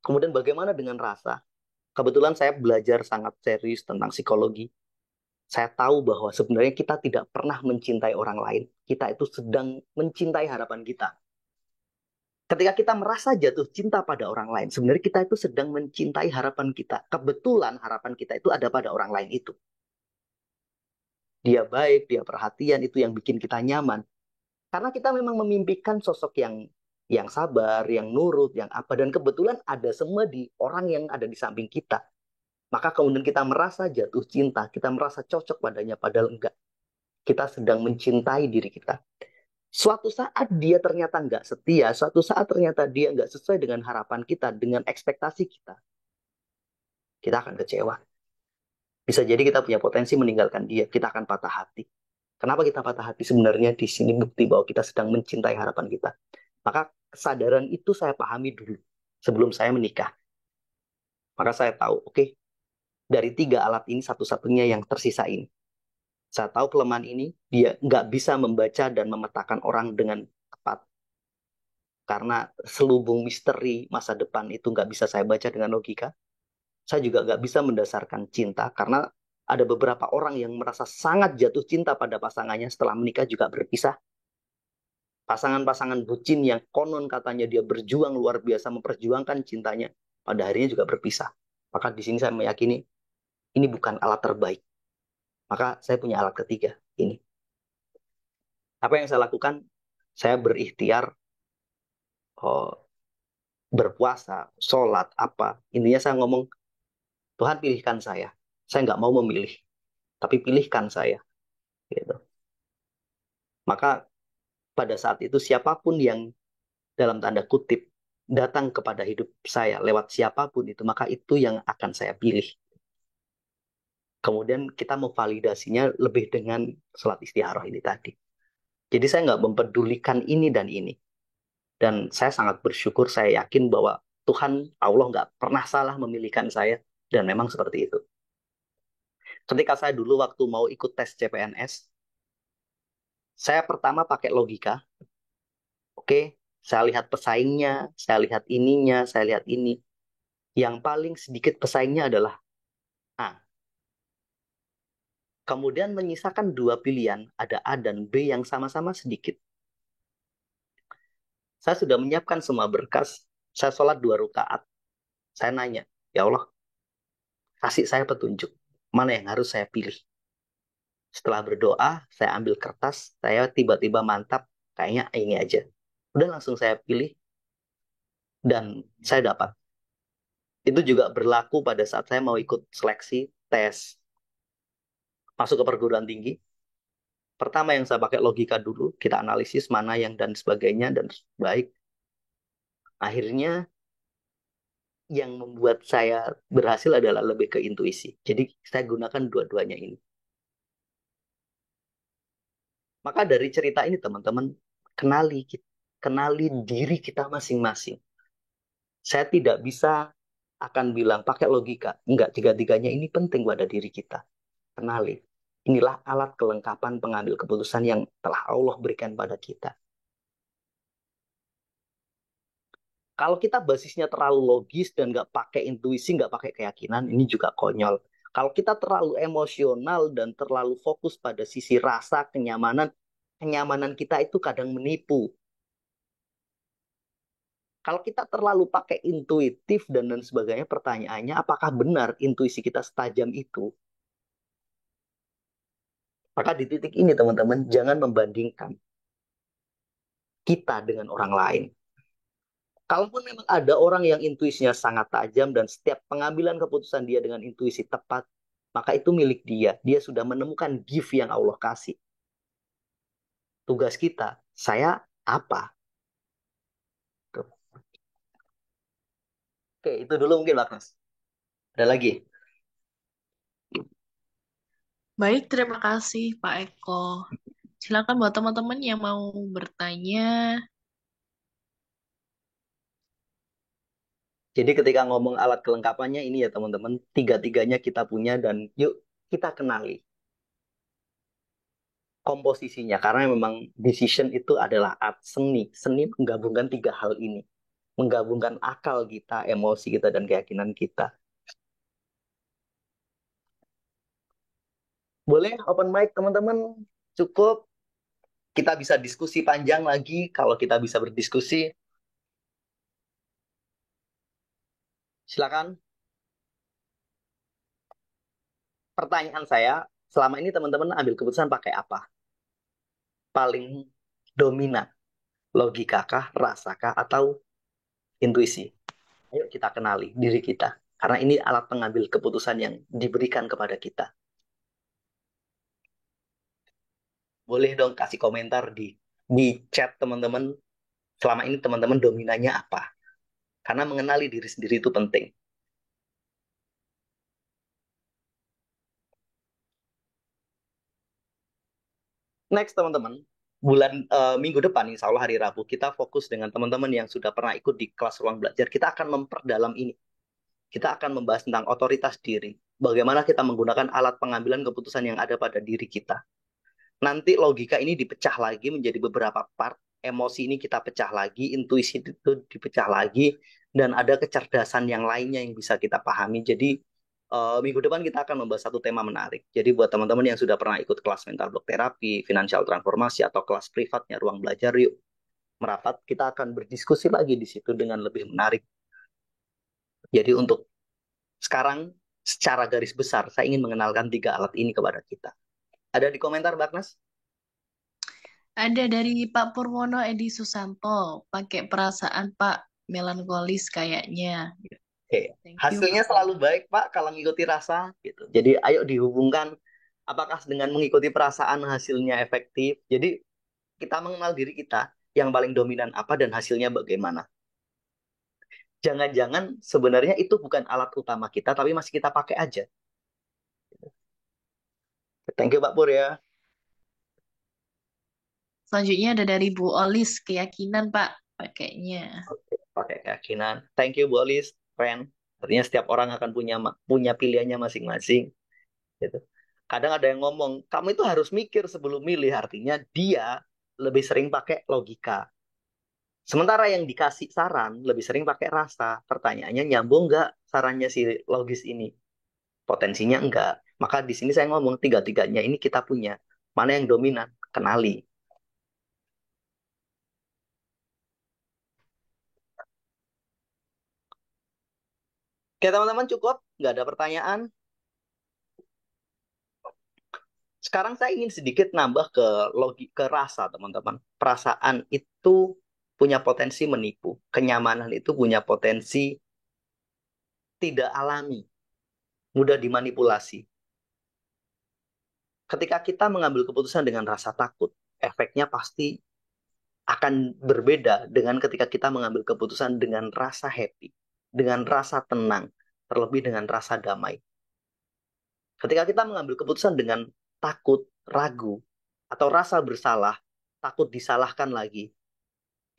Kemudian bagaimana dengan rasa? Kebetulan saya belajar sangat serius tentang psikologi. Saya tahu bahwa sebenarnya kita tidak pernah mencintai orang lain. Kita itu sedang mencintai harapan kita. Ketika kita merasa jatuh cinta pada orang lain, sebenarnya kita itu sedang mencintai harapan kita. Kebetulan harapan kita itu ada pada orang lain itu. Dia baik, dia perhatian, itu yang bikin kita nyaman. Karena kita memang memimpikan sosok yang sabar, yang nurut, yang apa. Dan kebetulan ada semua di orang yang ada di samping kita. Maka kemudian kita merasa jatuh cinta, kita merasa cocok padanya, padahal enggak. Kita sedang mencintai diri kita. Suatu saat dia ternyata nggak setia, suatu saat ternyata dia nggak sesuai dengan harapan kita, dengan ekspektasi kita akan kecewa. Bisa jadi kita punya potensi meninggalkan dia, kita akan patah hati. Kenapa kita patah hati? Sebenarnya di sini bukti bahwa kita sedang mencintai harapan kita. Maka kesadaran itu saya pahami dulu sebelum saya menikah. Maka saya tahu, oke, dari tiga alat ini satu-satunya yang tersisa ini. Saya tahu kelemahan ini, dia nggak bisa membaca dan memetakan orang dengan tepat. Karena selubung misteri masa depan itu nggak bisa saya baca dengan logika. Saya juga nggak bisa mendasarkan cinta, karena ada beberapa orang yang merasa sangat jatuh cinta pada pasangannya setelah menikah juga berpisah. Pasangan-pasangan bucin yang konon katanya dia berjuang luar biasa memperjuangkan cintanya, pada akhirnya juga berpisah. Maka di sini saya meyakini ini bukan alat terbaik. Maka saya punya alat ketiga, ini. Apa yang saya lakukan? Saya berikhtiar, oh, berpuasa, sholat, apa. Intinya saya ngomong, Tuhan pilihkan saya. Saya nggak mau memilih, tapi pilihkan saya. Gitu. Maka pada saat itu siapapun yang dalam tanda kutip datang kepada hidup saya lewat siapapun itu, maka itu yang akan saya pilih. Kemudian kita memvalidasinya lebih dengan sholat istikharah ini tadi. Jadi saya nggak mempedulikan ini dan ini. Dan saya sangat bersyukur, saya yakin bahwa Tuhan, Allah nggak pernah salah memilihkan saya, dan memang seperti itu. Ketika saya dulu waktu mau ikut tes CPNS, saya pertama pakai logika, oke, saya lihat pesaingnya, saya lihat ininya, saya lihat ini. Yang paling sedikit pesaingnya adalah A. Kemudian menyisakan dua pilihan, ada A dan B yang sama-sama sedikit. Saya sudah menyiapkan semua berkas, saya sholat 2 rakaat. Saya nanya, ya Allah, kasih saya petunjuk, mana yang harus saya pilih. Setelah berdoa, saya ambil kertas, saya tiba-tiba mantap, kayaknya ini aja. Udah langsung saya pilih, dan saya dapat. Itu juga berlaku pada saat saya mau ikut seleksi tes masuk ke perguruan tinggi. Pertama yang saya pakai logika dulu, kita analisis mana yang dan sebagainya, dan baik. Akhirnya yang membuat saya berhasil adalah lebih ke intuisi. Jadi saya gunakan dua-duanya ini. Maka dari cerita ini teman-teman, kenali diri kita masing-masing. Saya tidak bisa akan bilang pakai logika. Enggak, tiga-tiganya ini penting pada diri kita. Kenali. Inilah alat kelengkapan pengambil keputusan yang telah Allah berikan pada kita. Kalau kita basisnya terlalu logis dan nggak pakai intuisi, nggak pakai keyakinan, ini juga konyol. Kalau kita terlalu emosional dan terlalu fokus pada sisi rasa, kenyamanan, kenyamanan kita itu kadang menipu. Kalau kita terlalu pakai intuitif dan sebagainya, pertanyaannya apakah benar intuisi kita setajam itu? Maka di titik ini teman-teman, jangan membandingkan kita dengan orang lain. Kalaupun memang ada orang yang intuisinya sangat tajam dan setiap pengambilan keputusan dia dengan intuisi tepat, maka itu milik dia. Dia sudah menemukan gift yang Allah kasih. Tugas kita, saya apa? Tuh. Oke, itu dulu mungkin Mas. Ada lagi? Baik, terima kasih Pak Eko. Silakan buat teman-teman yang mau bertanya. Jadi ketika ngomong alat kelengkapannya ini ya teman-teman, tiga-tiganya kita punya dan yuk kita kenali komposisinya. Karena memang decision itu adalah art seni. Seni menggabungkan tiga hal ini. Menggabungkan akal kita, emosi kita, dan keyakinan kita. Boleh open mic teman-teman? Cukup. Kita bisa diskusi panjang lagi kalau kita bisa berdiskusi. Silakan. Pertanyaan saya, selama ini teman-teman ambil keputusan pakai apa? Paling dominan, logikakah, rasakah, atau intuisi? Ayo kita kenali diri kita. Karena ini alat pengambil keputusan yang diberikan kepada kita. Boleh dong kasih komentar di chat teman-teman. Selama ini teman-teman dominannya apa? Karena mengenali diri sendiri itu penting. Next teman-teman, minggu depan insya Allah hari Rabu kita fokus dengan teman-teman yang sudah pernah ikut di kelas ruang belajar. Kita akan memperdalam ini. Kita akan membahas tentang otoritas diri. Bagaimana kita menggunakan alat pengambilan keputusan yang ada pada diri kita. Nanti logika ini dipecah lagi menjadi beberapa part. Emosi ini kita pecah lagi, intuisi itu dipecah lagi, dan ada kecerdasan yang lainnya yang bisa kita pahami. Jadi minggu depan kita akan membahas satu tema menarik. Jadi buat teman-teman yang sudah pernah ikut kelas mental block terapi, financial transformasi, atau kelas privatnya ruang belajar, yuk merapat. Kita akan berdiskusi lagi di situ dengan lebih menarik. Jadi untuk sekarang, secara garis besar, saya ingin mengenalkan tiga alat ini kepada kita. Ada di komentar, Bagnas? Ada dari Pak Purwono Edi Susanto. Pakai perasaan Pak, melankolis kayaknya. Oke, Thank you hasilnya Pak. selalu baik, Pak, kalau mengikuti rasa, gitu. Jadi, ayo dihubungkan apakah dengan mengikuti perasaan hasilnya efektif. Jadi, kita mengenal diri kita, yang paling dominan apa dan hasilnya bagaimana. Jangan-jangan sebenarnya itu bukan alat utama kita, tapi masih kita pakai aja. Thank you, Pak Pur ya. Selanjutnya ada dari Bu Olis, keyakinan Pak. pakainya. Oke, pakai keyakinan. Thank you, Bu Olis. Keren. Artinya setiap orang akan punya pilihannya masing-masing. Gitu. Kadang ada yang ngomong, kamu itu harus mikir sebelum milih. Artinya dia lebih sering pakai logika. Sementara yang dikasih saran lebih sering pakai rasa. Pertanyaannya nyambung nggak sarannya si logis ini? Potensinya enggak. Maka di sini saya ngomong tiga-tiganya ini kita punya. Mana yang dominan? Kenali. Oke teman-teman cukup? Nggak ada pertanyaan? Sekarang saya ingin sedikit nambah ke ke rasa teman-teman. Perasaan itu punya potensi menipu. Kenyamanan itu punya potensi tidak alami, mudah dimanipulasi. Ketika kita mengambil keputusan dengan rasa takut, efeknya pasti akan berbeda dengan ketika kita mengambil keputusan dengan rasa happy, dengan rasa tenang, terlebih dengan rasa damai. Ketika kita mengambil keputusan dengan takut, ragu, atau rasa bersalah, takut disalahkan lagi,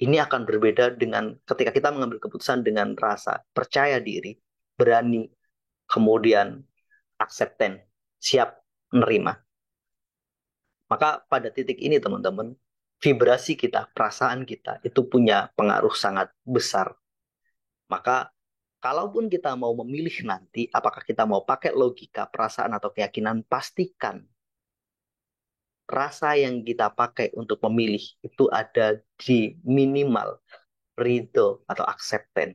ini akan berbeda dengan ketika kita mengambil keputusan dengan rasa percaya diri, berani, kemudian acceptance, siap menerima. Maka pada titik ini teman-teman, vibrasi kita, perasaan kita itu punya pengaruh sangat besar. Maka kalaupun kita mau memilih nanti, apakah kita mau pakai logika, perasaan, atau keyakinan, pastikan rasa yang kita pakai untuk memilih itu ada di minimal ridho atau acceptance.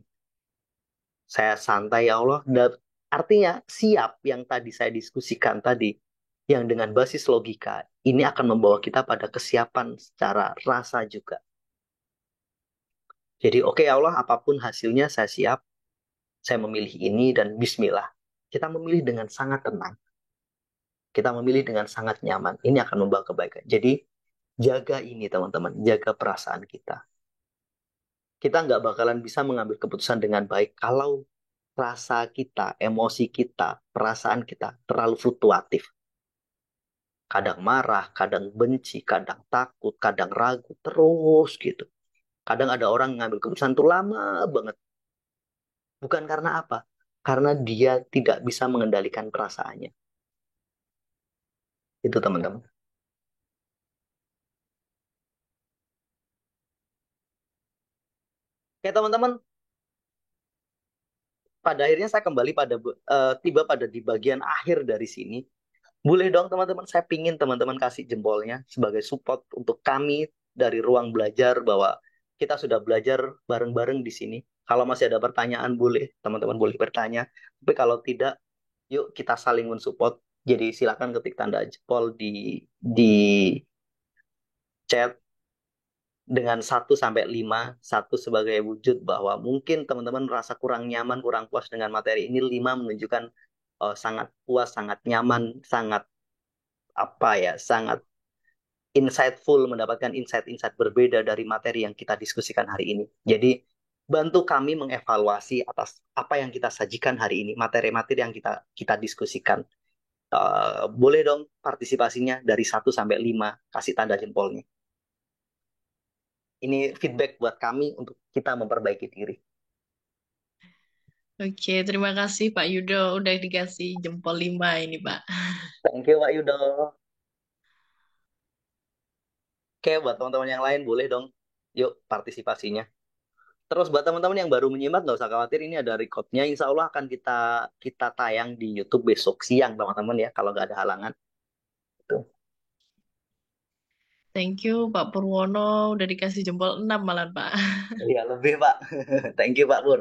Saya santai ya Allah. Dan artinya siap yang tadi saya diskusikan tadi, yang dengan basis logika, ini akan membawa kita pada kesiapan secara rasa juga. Jadi oke ya Allah, apapun hasilnya saya siap, saya memilih ini dan bismillah. Kita memilih dengan sangat tenang. Kita memilih dengan sangat nyaman. Ini akan membawa kebaikan. Jadi jaga ini teman-teman, jaga perasaan kita. Kita nggak bakalan bisa mengambil keputusan dengan baik kalau rasa kita, emosi kita, perasaan kita terlalu fluktuatif. Kadang marah, kadang benci, kadang takut, kadang ragu, terus gitu. Kadang ada orang ngambil keputusan tuh lama banget. Bukan karena apa? Karena dia tidak bisa mengendalikan perasaannya. Itu teman-teman. Oke teman-teman, pada akhirnya saya kembali tiba pada di bagian akhir dari sini. Boleh dong teman-teman, saya pingin teman-teman kasih jempolnya sebagai support untuk kami dari ruang belajar bahwa kita sudah belajar bareng-bareng di sini. Kalau masih ada pertanyaan boleh, teman-teman boleh bertanya. Tapi kalau tidak, yuk kita saling mensupport. Jadi silakan ketik tanda jempol di chat dengan 1 sampai 5, 1 sebagai wujud bahwa mungkin teman-teman merasa kurang nyaman, kurang puas dengan materi ini, 5 menunjukkan sangat puas, sangat nyaman, sangat apa ya, sangat insightful, mendapatkan insight-insight berbeda dari materi yang kita diskusikan hari ini. Jadi, bantu kami mengevaluasi atas apa yang kita sajikan hari ini, materi-materi yang kita diskusikan. Boleh dong partisipasinya dari 1 sampai 5, kasih tanda jempolnya. Ini feedback buat kami untuk kita memperbaiki diri. Oke, terima kasih Pak Yudo udah dikasih jempol 5 ini Pak. Thank you, Pak Yudo. Oke, buat teman-teman yang lain boleh dong. Yuk, partisipasinya. Terus buat teman-teman yang baru menyimak, nggak usah khawatir, ini ada recordnya. Insya Allah akan kita kita tayang di YouTube besok siang, teman-teman ya, kalau nggak ada halangan. Gitu. Thank you Pak Purwono udah dikasih jempol 6 malah Pak. Iya, lebih, Pak. Thank you, Pak Pur.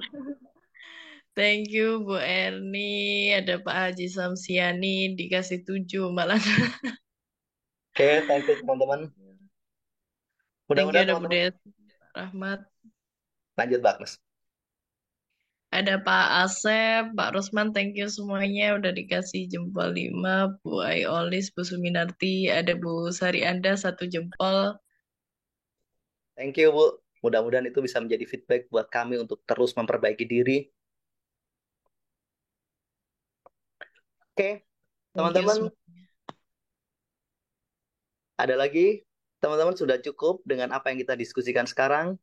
Thank you Bu Erni, ada Pak Haji Samsiani dikasih 7 malah. Oke, thank you, teman-teman. Thank you Mudah-mudahan ada Bu teman-teman Des Rahmat. lanjut, Bagus. Ada Pak Asep, Pak Rosman, thank you semuanya udah dikasih jempol 5. Bu Aiolis, Bu Suminarti, ada Bu Sari Anda 1 jempol. Thank you, Bu. Mudah-mudahan itu bisa menjadi feedback buat kami untuk terus memperbaiki diri. Oke, Thank you teman-teman, semua. ada lagi? Teman-teman sudah cukup dengan apa yang kita diskusikan sekarang?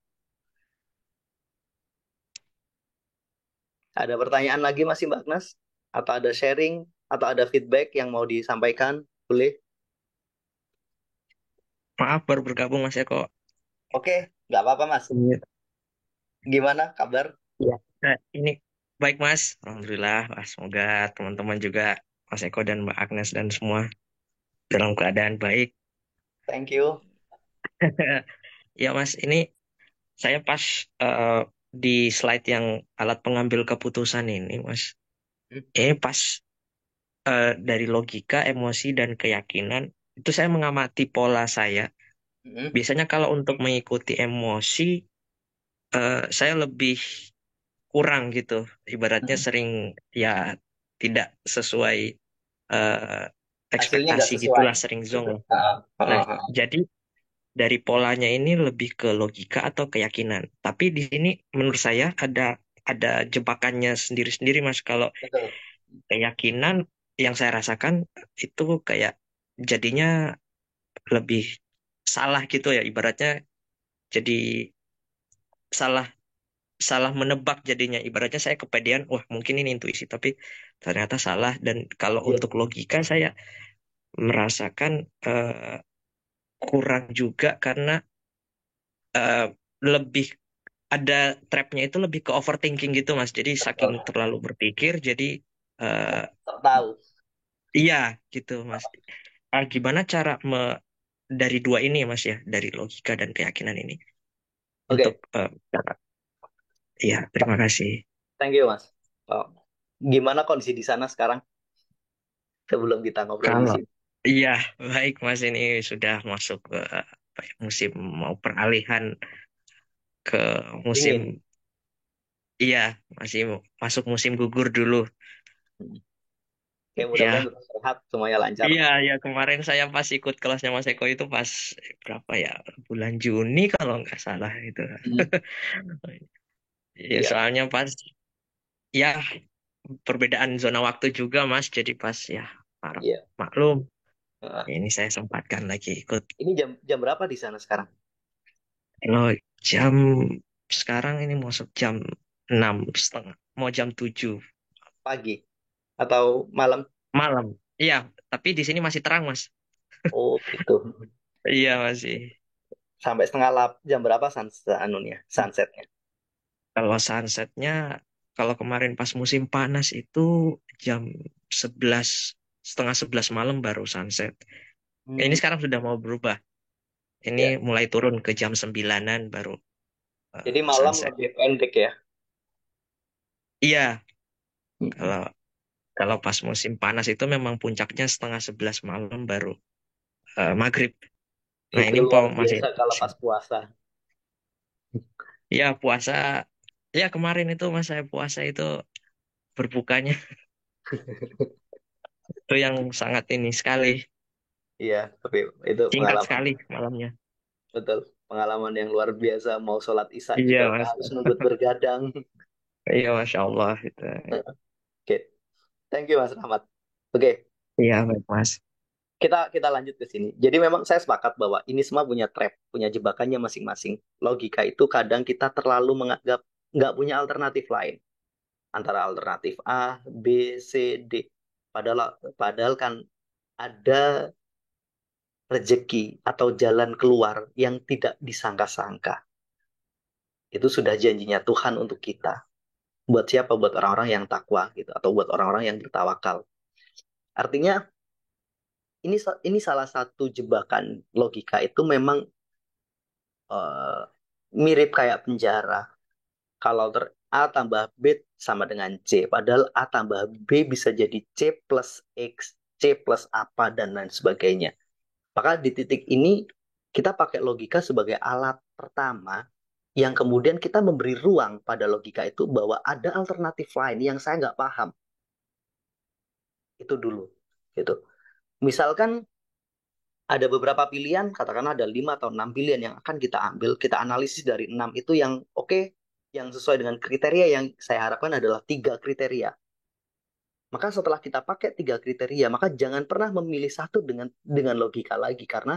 Ada pertanyaan lagi masih Mbak Agnes? Atau ada sharing? Atau ada feedback yang mau disampaikan? Boleh? Maaf baru bergabung Mas Eko. Oke, nggak apa-apa Mas. Iya. Gimana kabar? Iya. Nah, ini baik Mas. Alhamdulillah. Wah, semoga teman-teman juga Mas Eko dan Mbak Agnes dan semua dalam keadaan baik. Thank you. Ya Mas, ini saya pas eh, di slide yang alat pengambil keputusan ini Mas. Hmm, Ini pas dari logika, emosi, dan keyakinan itu saya mengamati pola saya. hmm, Biasanya kalau untuk mengikuti emosi, saya lebih kurang gitu. Ibaratnya hmm. sering ya tidak sesuai eh, Hasilnya ekspektasi nggak sesuai. gitulah, sering zonk lah. Nah, Ah. jadi dari polanya ini lebih ke logika atau keyakinan. Tapi di sini menurut saya ada jebakannya sendiri-sendiri Mas. Kalau Betul. keyakinan yang saya rasakan itu kayak jadinya lebih salah gitu ya. Ibaratnya jadi salah salah menebak jadinya. Ibaratnya saya kepedean, wah mungkin ini intuisi, tapi ternyata salah. Dan kalau Iya. untuk logika saya merasakan kurang juga karena eh, lebih ada trapnya itu lebih ke overthinking gitu Mas. Jadi saking Betul. terlalu berpikir, jadi eh, Tak tahu. iya gitu Mas. Gimana cara dari dua ini Mas ya, dari logika dan keyakinan ini untuk Oke, iya terima kasih. thank you Mas. Oh. Gimana kondisi di sana sekarang sebelum kita ngobrol di Kalau sini? iya baik Mas ini sudah masuk ke apa ya, musim mau peralihan ke Dingin. musim iya masih masuk musim gugur dulu. Hmm. Oke, mudah-mudahan Ya tetap sehat, semuanya lancar. iya ya kemarin saya pas ikut kelasnya Mas Eko itu pas berapa ya bulan Juni kalau nggak salah itu. Hmm. Ya Iya, soalnya pas ya perbedaan zona waktu juga Mas jadi pas ya iya. maklum Heeh. ini saya sempatkan lagi ikut. Ini jam jam berapa di sana sekarang? Kalau jam sekarang ini masuk jam 6:30, mau jam 7 Pagi atau malam? malam. Iya, tapi di sini masih terang, Mas. Oh, gitu. Iya, masih. Sampai setengah jam berapa anunya, sunsetnya? Kalau sunsetnya, kalau kemarin pas musim panas itu jam 11, setengah 11 malam baru sunset. Ini Hmm, sekarang sudah mau berubah. Ini ya. mulai turun ke jam 9-an baru Jadi malam sunset. lebih pendek ya. Iya, Hmm. kalau kalau pas musim panas itu memang puncaknya setengah 11 malam baru maghrib. Nah Itu ini luar masih biasa kalau pas puasa. ya puasa. Ya kemarin itu mas saya puasa itu berbukanya itu yang sangat ini sekali. Iya, tapi itu Singkat pengalaman. sekali malamnya. Betul. Pengalaman yang luar biasa. Mau sholat isya Iya juga mas. harus nunggu bergadang. Iya masya Allah itu. Oke, thank you Mas Rahmat. Oke, Iya baik mas. kita kita lanjut ke sini. Jadi memang saya sepakat bahwa ini semua punya trap, punya jebakannya masing-masing. Logika itu kadang kita terlalu menganggap nggak punya alternatif lain antara alternatif A, B, C, D. Padahal kan ada rezeki atau jalan keluar yang tidak disangka-sangka. Itu sudah janjinya Tuhan untuk kita. Buat siapa? Buat orang-orang yang takwa gitu, atau buat orang-orang yang bertawakal. Artinya ini salah satu jebakan logika itu memang eh, mirip kayak penjara. Kalau A tambah B sama dengan C, padahal A tambah B bisa jadi C plus X, C plus apa dan lain sebagainya. Maka di titik ini kita pakai logika sebagai alat pertama yang kemudian kita memberi ruang pada logika itu bahwa ada alternatif lain yang saya nggak paham. Itu dulu, gitu. Misalkan ada beberapa pilihan, katakanlah ada 5 atau 6 pilihan yang akan kita ambil, kita analisis dari 6 itu yang oke, yang sesuai dengan kriteria yang saya harapkan adalah 3 kriteria. Maka setelah kita pakai 3 kriteria, maka jangan pernah memilih satu dengan logika lagi, karena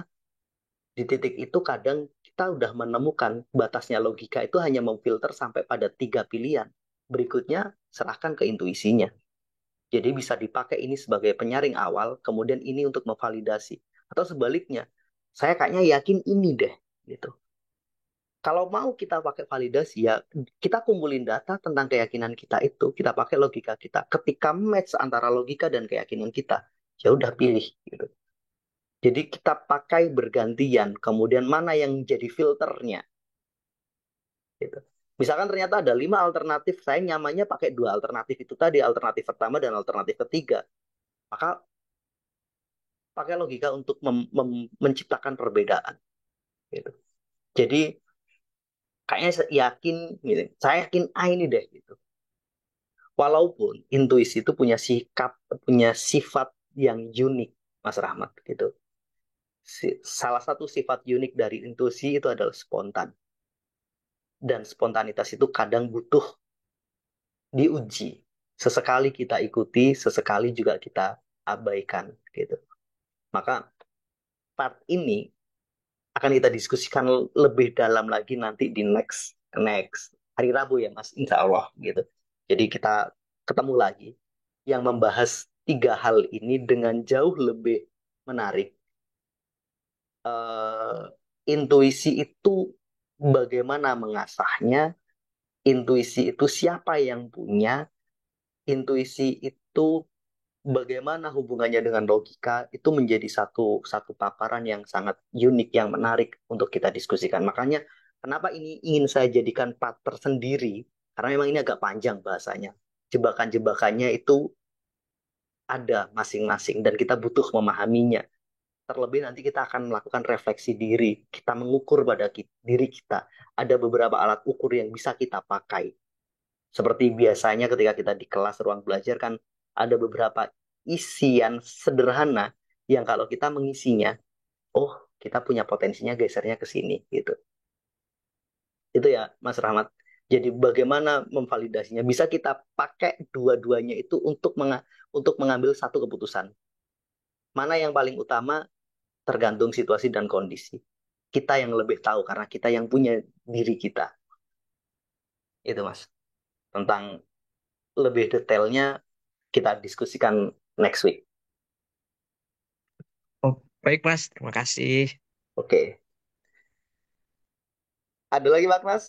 di titik itu kadang kita udah menemukan batasnya logika itu hanya memfilter sampai pada 3 pilihan. Berikutnya, serahkan ke intuisinya. Jadi bisa dipakai ini sebagai penyaring awal, kemudian ini untuk memvalidasi. Atau sebaliknya, saya kayaknya yakin ini deh, gitu. Kalau mau kita pakai validasi, ya kita kumpulin data tentang keyakinan kita itu, kita pakai logika kita. Ketika match antara logika dan keyakinan kita, ya udah pilih, gitu. Jadi kita pakai bergantian, kemudian mana yang jadi filternya, gitu. Misalkan ternyata ada 5 alternatif, saya nyamannya pakai 2 alternatif itu tadi, alternatif pertama dan alternatif ketiga. Maka pakai logika untuk menciptakan perbedaan, gitu. Jadi kayaknya saya yakin, gitu. Saya yakin ini deh, gitu. Walaupun intuisi itu punya sifat yang unik, Mas Rahmat, gitu. Salah satu sifat unik dari intuisi itu adalah spontan. Dan spontanitas itu kadang butuh diuji. Sesekali kita ikuti, sesekali juga kita abaikan, gitu. Maka part ini akan kita diskusikan lebih dalam lagi nanti di next next hari Rabu ya Mas, Insya Allah, gitu. Jadi kita ketemu lagi yang membahas 3 hal ini dengan jauh lebih menarik. Eh, Intuisi itu bagaimana mengasahnya, intuisi itu siapa yang punya, intuisi itu bagaimana hubungannya dengan logika, itu menjadi satu satu paparan yang sangat unik, yang menarik untuk kita diskusikan. Makanya kenapa ini ingin saya jadikan part tersendiri, karena memang ini agak panjang bahasanya. Jebakan-jebakannya itu ada masing-masing dan kita butuh memahaminya. Terlebih nanti kita akan melakukan refleksi diri, kita mengukur pada diri kita. Ada beberapa alat ukur yang bisa kita pakai. Seperti biasanya ketika kita di kelas ruang belajar kan ada beberapa isian sederhana yang kalau kita mengisinya, oh kita punya potensinya gesernya ke sini gitu. Itu ya Mas Rahmat. Jadi bagaimana memvalidasinya? Bisa kita pakai dua-duanya itu untuk mengambil satu keputusan. Mana yang paling utama tergantung situasi dan kondisi. Kita yang lebih tahu karena kita yang punya diri kita. Itu Mas. Tentang lebih detailnya kita diskusikan next week. Oh, baik Mas, terima kasih. Oke. Ada lagi Pak Mas?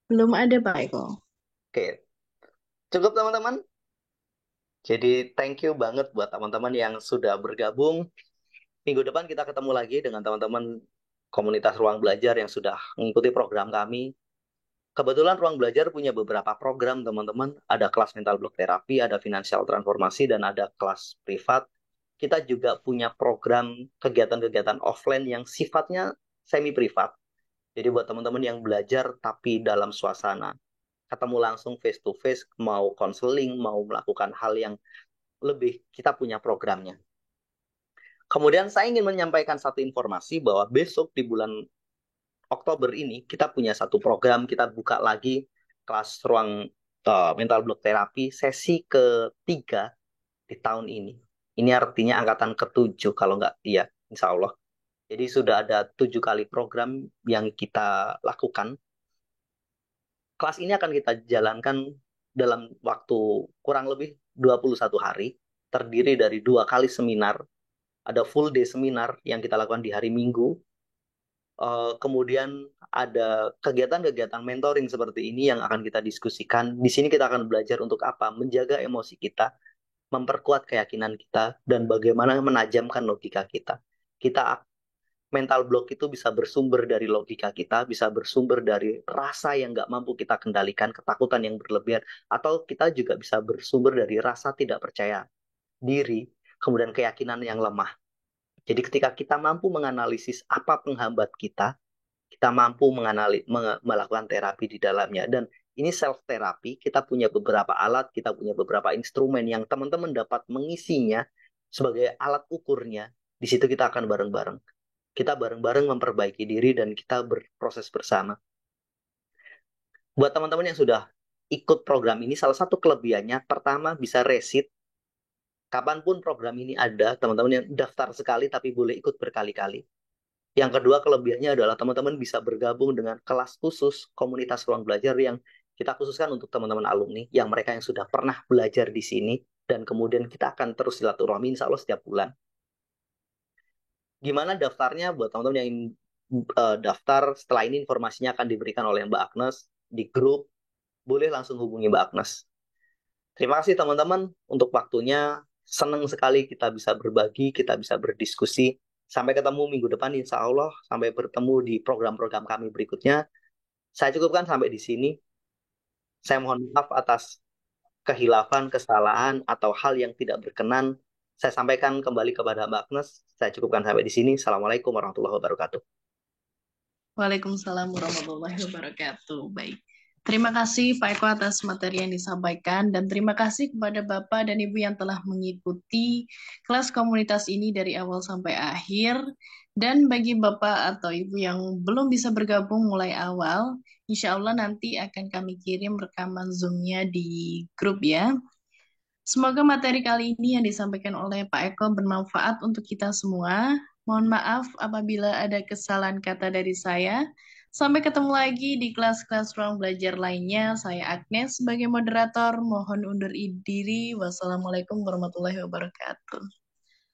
Belum ada Pak Eko. Oke. Cukup teman-teman? Jadi thank you banget buat teman-teman yang sudah bergabung. Minggu depan kita ketemu lagi dengan teman-teman komunitas Ruang Belajar yang sudah mengikuti program kami. Kebetulan Ruang Belajar punya beberapa program, teman-teman. Ada kelas mental block terapi, ada financial transformasi, dan ada kelas privat. Kita juga punya program kegiatan-kegiatan offline yang sifatnya semi privat. Jadi buat teman-teman yang belajar tapi dalam suasana ketemu langsung face to face, mau konseling, mau melakukan hal yang lebih, kita punya programnya. Kemudian saya ingin menyampaikan satu informasi bahwa besok di bulan Oktober ini kita punya satu program, kita buka lagi kelas ruang mental block terapi sesi ketiga di tahun ini. Ini artinya angkatan ke-7 kalau nggak, iya, insya Allah. Jadi sudah ada 7 kali program yang kita lakukan. Kelas ini akan kita jalankan dalam waktu kurang lebih 21 hari, terdiri dari 2 kali seminar. Ada full day seminar yang kita lakukan di hari Minggu. Kemudian ada kegiatan-kegiatan mentoring seperti ini yang akan kita diskusikan. Di sini kita akan belajar untuk apa? Menjaga emosi kita, memperkuat keyakinan kita, dan bagaimana menajamkan logika kita. Kita mental block itu bisa bersumber dari logika kita, bisa bersumber dari rasa yang nggak mampu kita kendalikan, ketakutan yang berlebihan, atau kita juga bisa bersumber dari rasa tidak percaya diri, kemudian keyakinan yang lemah. Jadi ketika kita mampu menganalisis apa penghambat kita mampu melakukan terapi di dalamnya. Dan ini self terapi, kita punya beberapa alat, kita punya beberapa instrumen yang teman-teman dapat mengisinya sebagai alat ukurnya. Di situ kita akan bareng-bareng. Kita bareng-bareng memperbaiki diri dan kita berproses bersama. Buat teman-teman yang sudah ikut program ini, salah satu kelebihannya, pertama bisa resit. Kapanpun program ini ada, teman-teman yang daftar sekali tapi boleh ikut berkali-kali. Yang kedua kelebihannya adalah teman-teman bisa bergabung dengan kelas khusus komunitas ruang belajar yang kita khususkan untuk teman-teman alumni yang mereka yang sudah pernah belajar di sini, dan kemudian kita akan terus silaturahmi insya Allah setiap bulan. Gimana daftarnya buat teman-teman yang ingin daftar? Setelah ini informasinya akan diberikan oleh Mbak Agnes di grup, boleh langsung hubungi Mbak Agnes. Terima kasih teman-teman untuk waktunya. Senang sekali kita bisa berbagi, kita bisa berdiskusi. Sampai ketemu minggu depan insya Allah. Sampai bertemu di program-program kami berikutnya. Saya cukupkan sampai di sini. Saya mohon maaf atas kehilafan, kesalahan, atau hal yang tidak berkenan. Saya sampaikan kembali kepada Mbak Agnes. Saya cukupkan sampai di sini. Assalamualaikum warahmatullahi wabarakatuh. Waalaikumsalam warahmatullahi wabarakatuh. Baik. Terima kasih Pak Eko atas materi yang disampaikan dan terima kasih kepada Bapak dan Ibu yang telah mengikuti kelas komunitas ini dari awal sampai akhir. Dan bagi Bapak atau Ibu yang belum bisa bergabung mulai awal, insya Allah nanti akan kami kirim rekaman Zoom-nya di grup ya. Semoga materi kali ini yang disampaikan oleh Pak Eko bermanfaat untuk kita semua. Mohon maaf apabila ada kesalahan kata dari saya. Sampai ketemu lagi di kelas-kelas ruang belajar lainnya. Saya Agnes sebagai moderator. Mohon undur diri. Wassalamualaikum warahmatullahi wabarakatuh.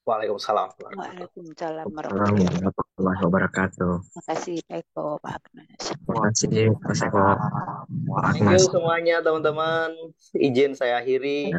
Waalaikumsalam. Waalaikumsalam warahmatullahi Warahmatullahi wabarakatuh. Terima kasih Pak Eko, Pak Agnes. Terima kasih Mas Eko, Pak Thank you Agnes. semuanya teman-teman. Izin saya akhiri.